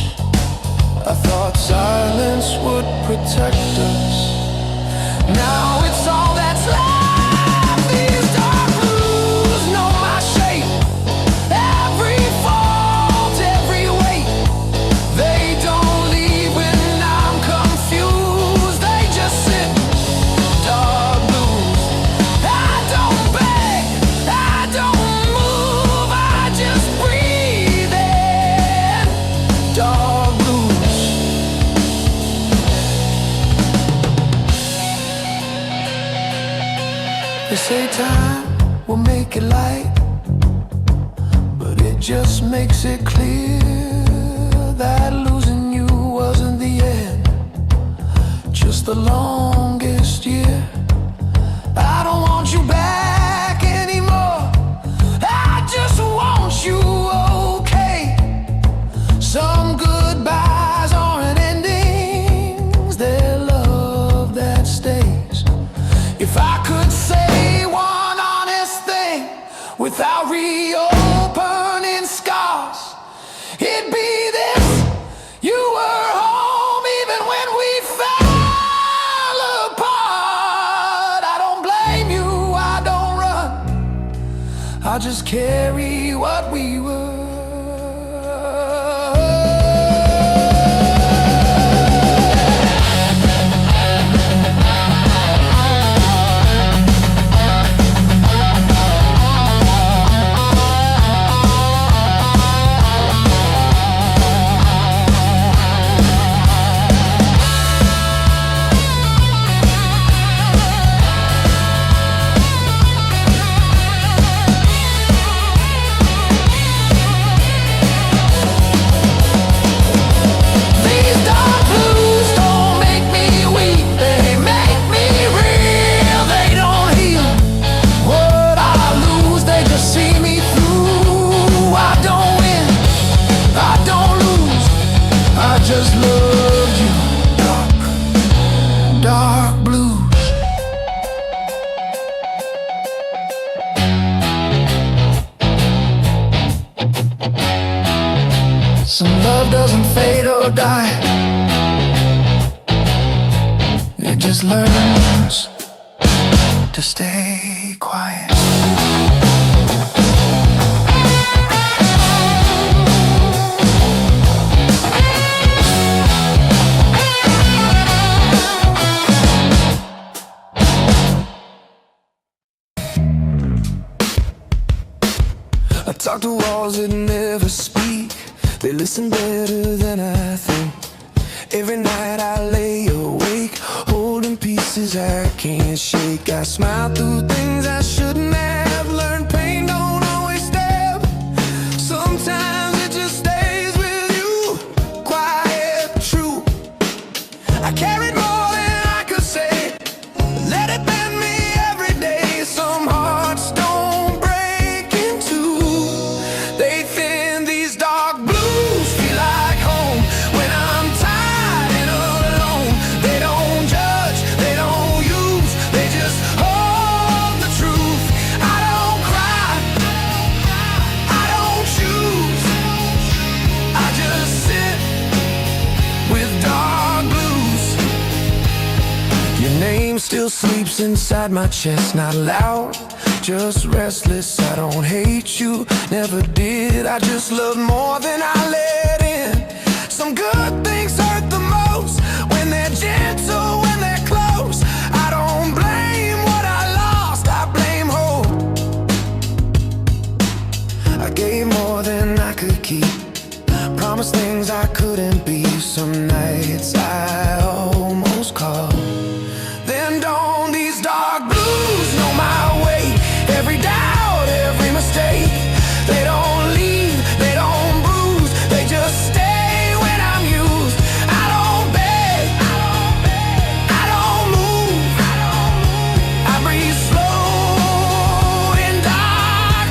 S1: I thought silence would protect us. Now it's all that's left. These dark blues know my shape, every fault, every weight. They don't leave when I'm confused, they just sit. Dark blues. I don't beg, I don't move, I just breathe in. Dark blues. They say time will make it light, but it just makes it clear that losing you wasn't the end, just the longest year. I don't want you back anymore, I just want it'd be this. You were home even when we fell apart. I don't blame you, I don't run, I just carry what we were. Just love you, dark, dark blues. Some love doesn't fade or die, it just learns to stay quiet. I talk to walls that never speak, they listen better than I think. Every night I lay awake, holding pieces I can't shake. I smile through things I shouldn't have, learned pain don't always stab. Sometimes it just stays with you, quiet, true. I carried more than I could say, let it bend me every day. Some hearts don't break in two, they thin. These dark blues feel like home when I'm tired and alone. They don't judge, they don't use, they just hold the truth. I don't cry, I don't choose, I just sit with dark blues. Your name still sleeps inside my chest, not loud, just restless. I don't hate you, never did. I just love more than I let in. Some good things hurt the most when they're gentle, when they're close. I don't blame what I lost, I blame hope. I gave more than I could keep, promised things I couldn't be. Some nights I almost called. Then don't these dark blues know my way? Every doubt, every mistake. They don't leave, they don't bruise, they just stay when I'm used. I don't beg, I don't move, I breathe slow in dark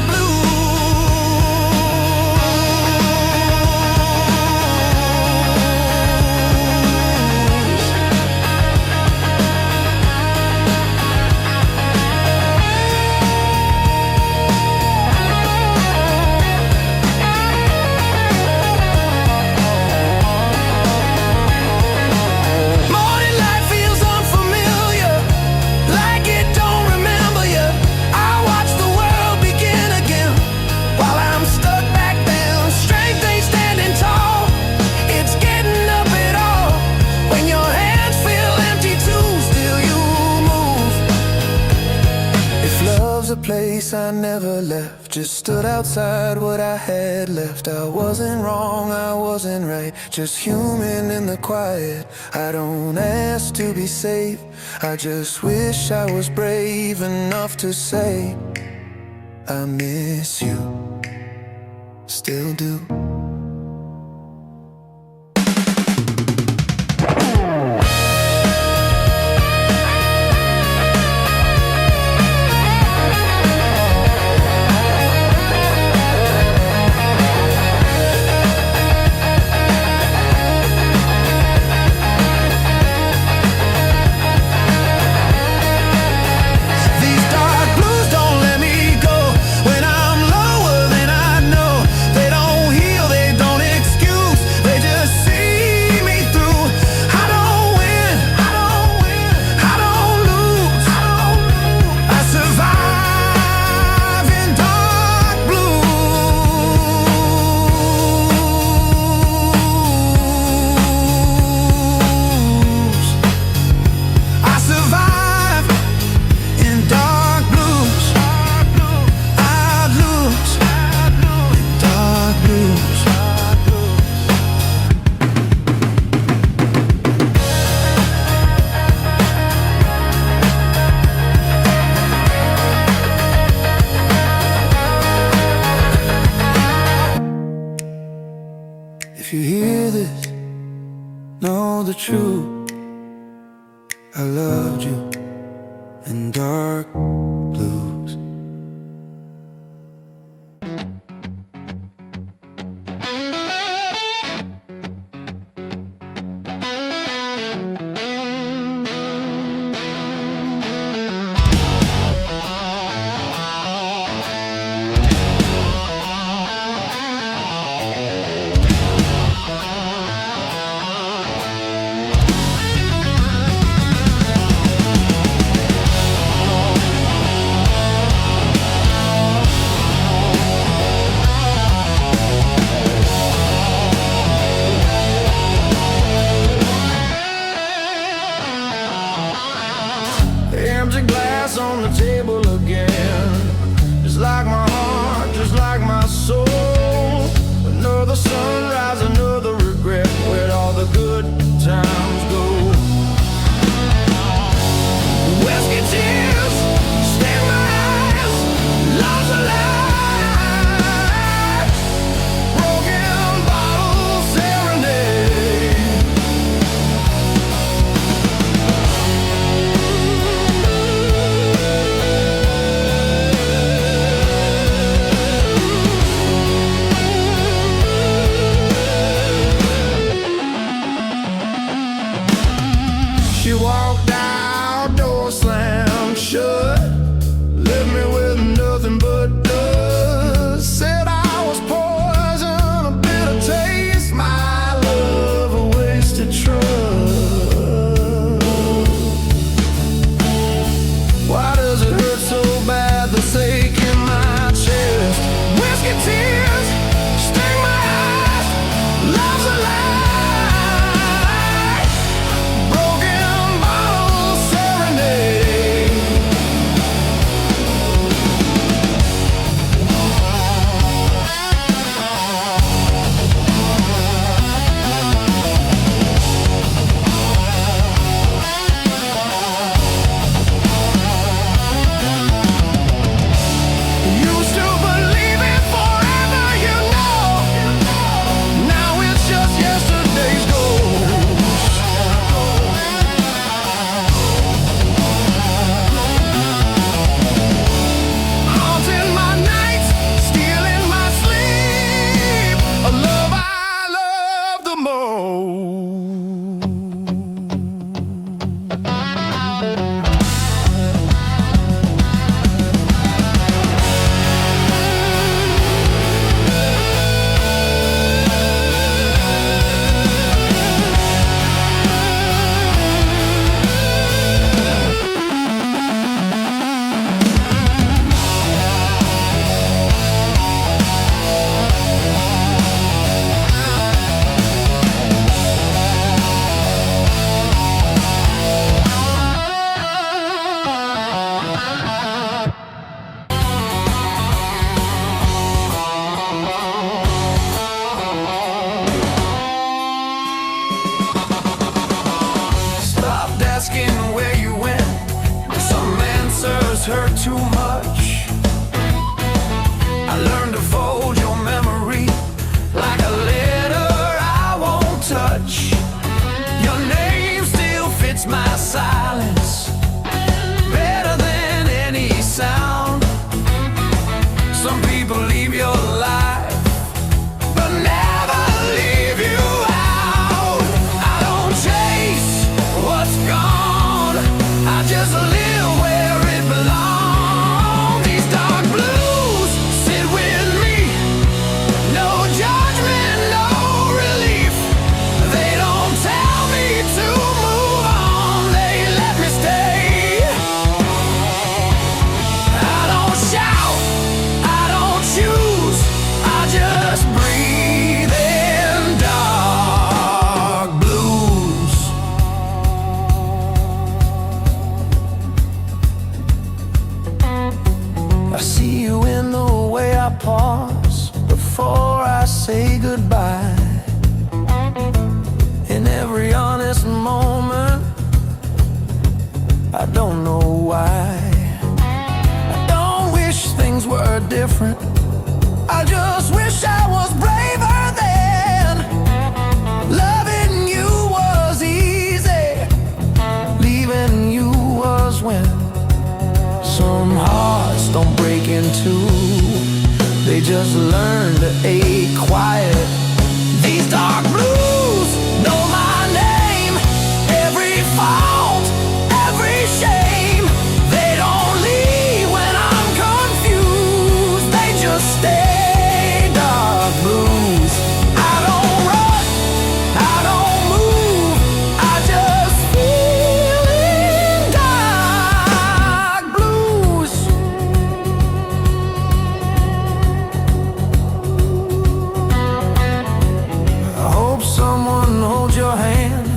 S1: a place I never left, just stood outside what I had left. I wasn't wrong, I wasn't right, just human in the quiet. I don't ask to be safe, I just wish I was brave enough to say I miss you, still do. They don't heal If you hear this, know the truth. I loved you in dark blues. Empty glass on the table again. Just like my heart, just like my soul. Another sunrise, another regret. Where'd all the good times go? Whiskey tears sting my eyes. Love's a lie. Broken bottle serenade. She walked out, door slammed shut. Left me with nothing but dust. Said I was poison, a bitter taste. My love, a wasted trust. Why does it hurt so bad, the ache in my chest? Whiskey tears sting my eyes. Love's a lie. Broken bottle serenade. Used to believe in forever, you know. Now it's just yesterday's ghost. Haunting my nights, stealing my sleep. A love I love the most. Stopped asking where you went. Some answers hurt too much. I learned to fold your memory like a letter I won't touch. Your name still fits my silence better than any sound. Some people leave your life but never leave you out. I don't chase what's gone, I just live where it belongs. These dark blues sit with me. No judgment, no relief. They don't tell me to move on, they let me stay. I don't shout, I don't choose, I just breathe in dark blues. I see you in the way I pause before I say goodbye. In every honest moment, I don't know why. I don't wish things were different, I just wish I was braver then. just learn to ache quiet. These dark blues know my name, every fault, every shame. They don't leave when I'm confused, they just stay. Dark blues, I don't run, I don't move, I just feel in dark blues. I hope someone holds your hand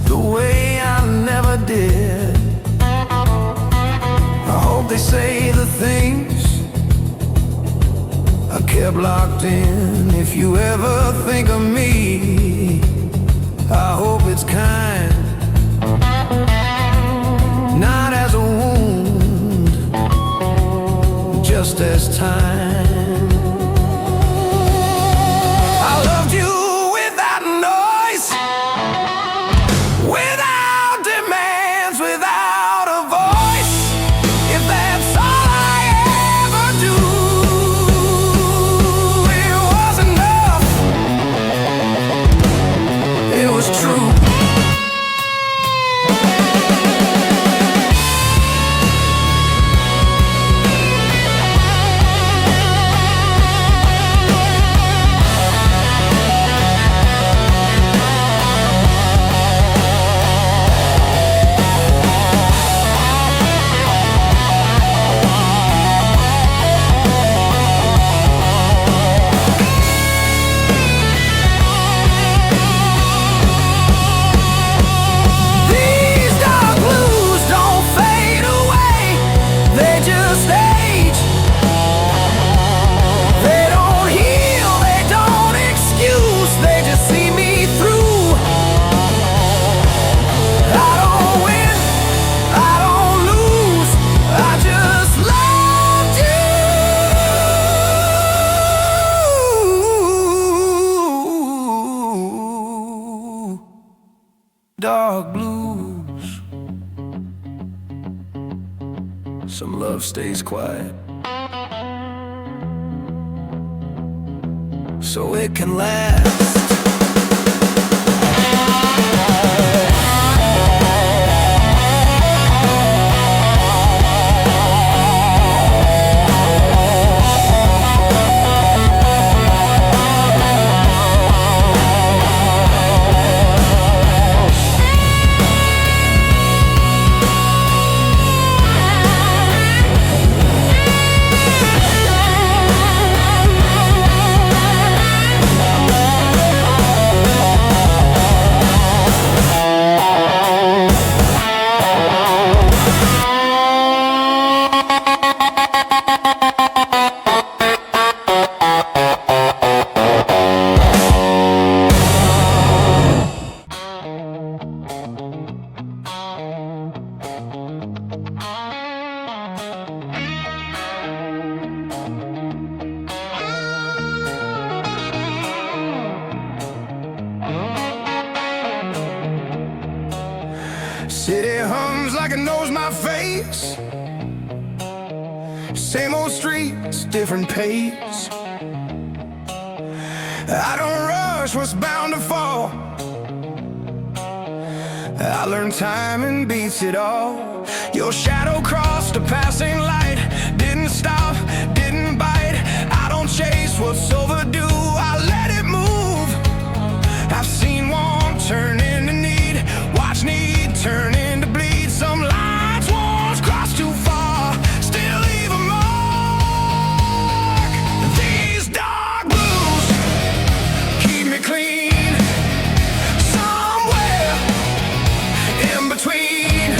S1: the way I never did. I hope they say the things I kept locked in. If you ever think of me, I hope it's kind, not as a wound, just as time. I loved you without noise, without demands, without a voice. If that's all I ever do, it was enough, it was true. These dark blues don't fade away, they just age. They don't heal, they don't excuse, they just see me through. I don't win, I don't lose, I just loved you. Dark blues. Some love stays quiet, so it can last. City hums like it knows my face. Same old streets, different pace. I don't rush what's bound to fall. I learned timing beats it all. Your shadow crossed a passing light, didn't stop, didn't bite. I don't chase what's overdue, I let it move. I've seen want turn into need, watch need turn into bleed. Some lines once crossed too far, still leave a mark. These dark blues keep me clean, somewhere in between.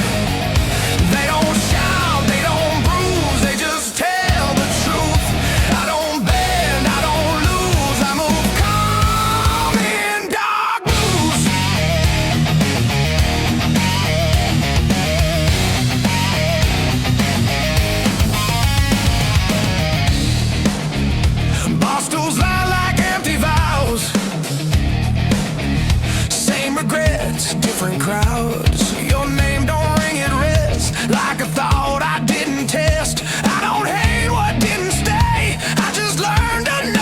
S1: They don't shout, they don't bruise, they just tell the truth. I don't bend, I don't lose, I move calm in dark blues. Bar stools lie like empty vows, same regrets, different crowds. Your name don't ring at rest, like a thought I didn't test. I don't hate what didn't stay, I just learned to know.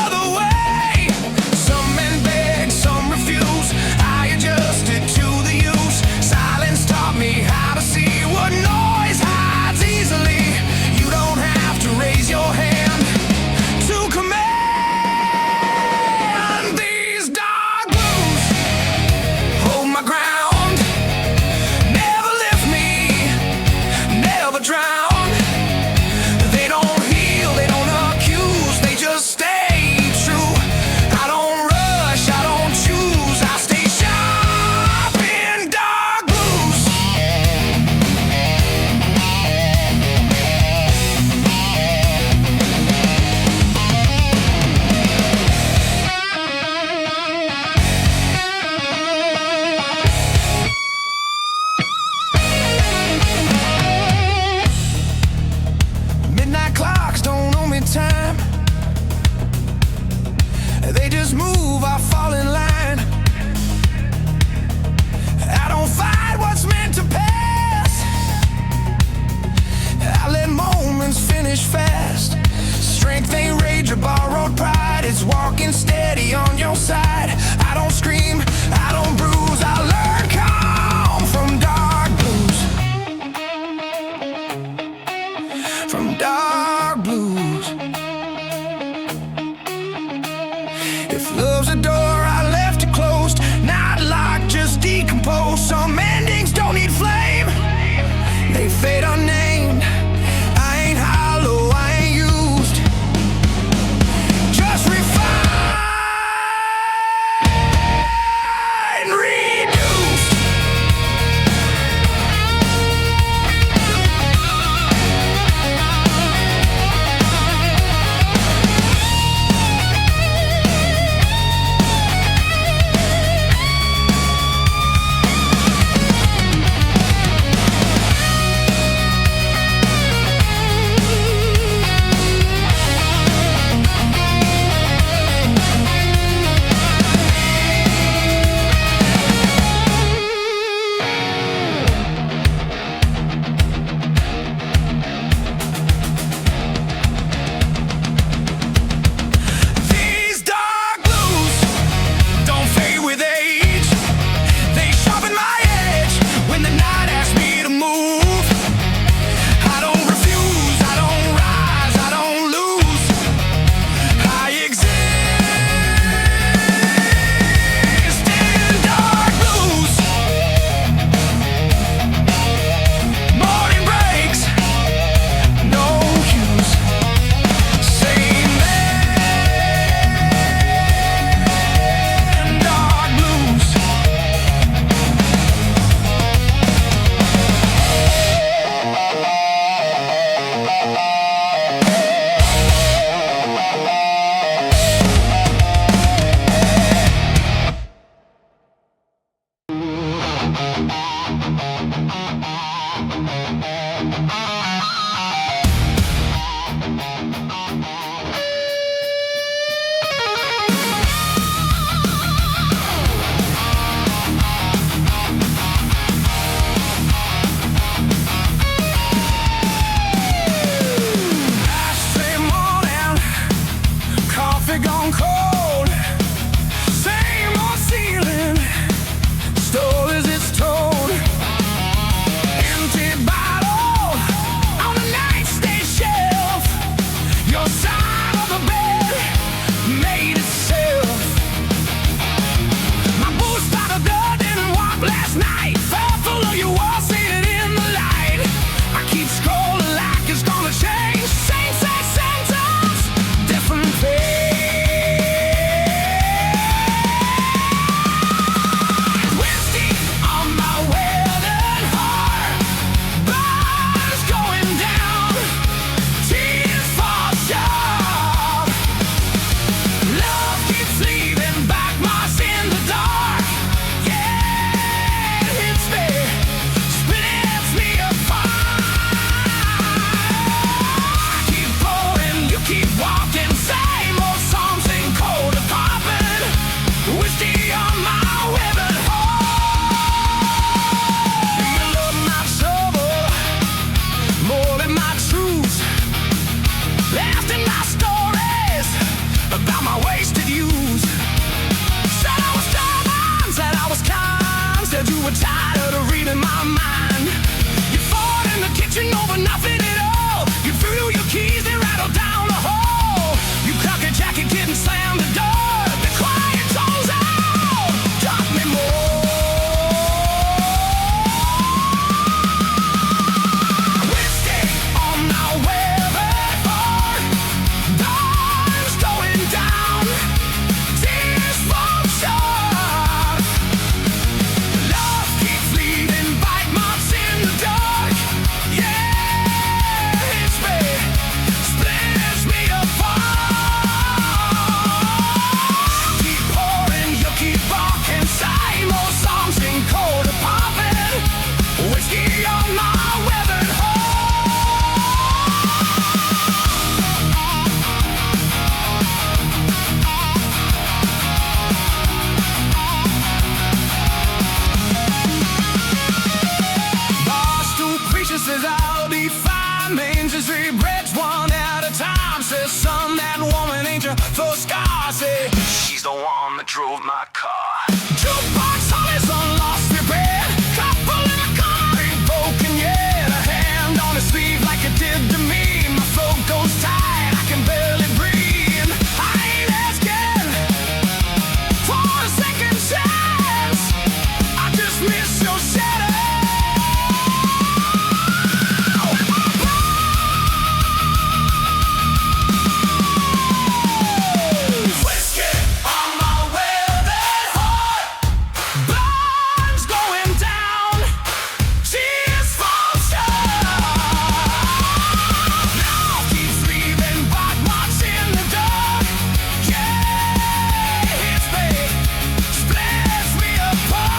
S1: were tired of reading my mind. You fought in the kitchen over nothing at all. You threw your keys, they rattled down the hall. You cocked your jacket, kid, and slammed the door. The quiet calls out, got me more. Whiskey on my weather far. Dawn's going down. Tears fall short. Love keeps leaving bite marks in the dark. Yeah, hits me, splits me apart. Keep pouring, you keep walking. Same old songs in cold apartment. Whiskey on my weathered Barstool preacher says I'll define Main Street breaks one at a time. Says son, that woman ain't your first car. Say she's the one that drove my car. Jukebox always on lost repair. Couple in the car ain't broken yet. A hand on his sleeve like it did to me. My throat goes tight, I can barely breathe. I ain't asking for a second chance. I just miss your shadow. Whiskey on my weathered heart. Blood's going down. Tears fall short. Now keeps leaving bite marks in the dark. Yeah, hits me, splits me apart.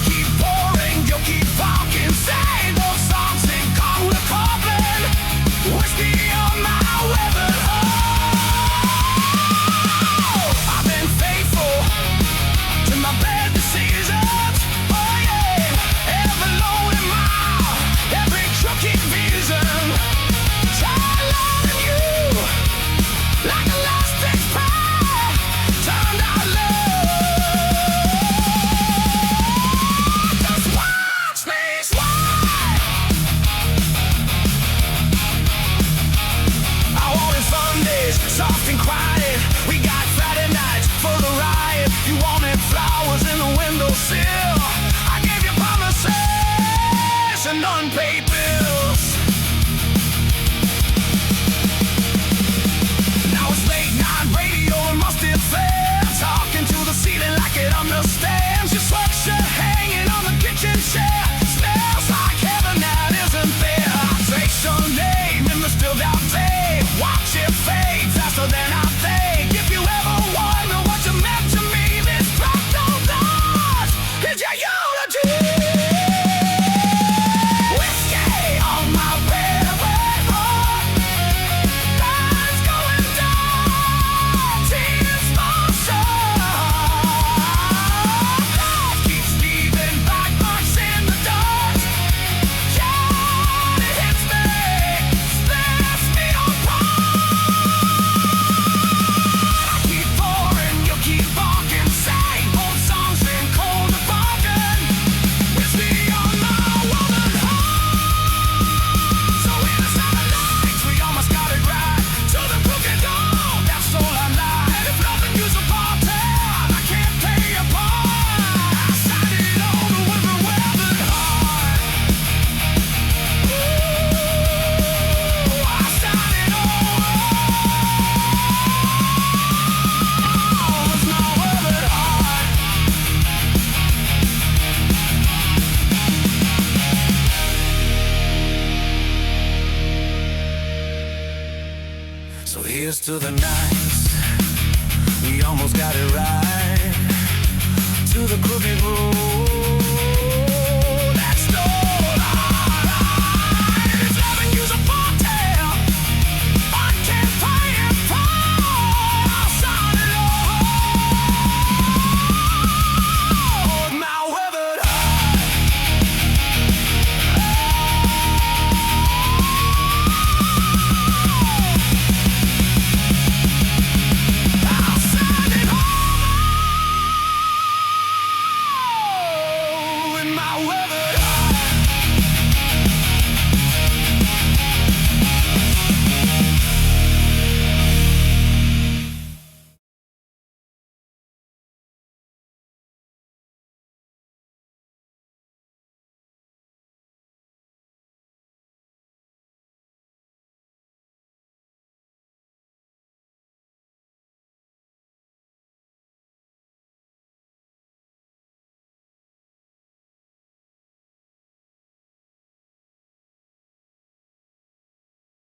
S1: Keep pouring, you keep walking. Say those songs in cold apartment. Whiskey on my weathered heart. I've been faithful to my bad decisions. Oh yeah, every lonely mile, every crooked vision. Try loving you like a last fixed prayer. Turned out love. Just watch me slide. I wanted Sundays, soft and quiet. We got Friday nights for the riot. You wanted flowers in the windowsill. I gave you promises and unpaid bills. Now it's late night radio and must it fair. Talking to the ceiling like it understands. Your sweatshirt hanging on the kitchen chair. Smells like heaven that isn't there. I trace your name in the still down tape. Watch it fade faster than I think. If you ever wonder what you meant to me, this fractal dance is your eulogy. Whiskey on my weathered heart. Blood's going down. Tears fall short. Love keeps leaving bite marks in the dark. Yeah, it hits me, splits me apart. Keep pouring, you keep walking. Same old songs in cold apartment. Whiskey on my weathered heart. So in the summer nights, we almost got it right. To the crooked door, that's all I'm like. If nothing you support, I can't pay you part. I signed it over with a weathered heart. Ooh, I signed it over with my weathered heart. So here's to the nights we almost got it right. To the crooked road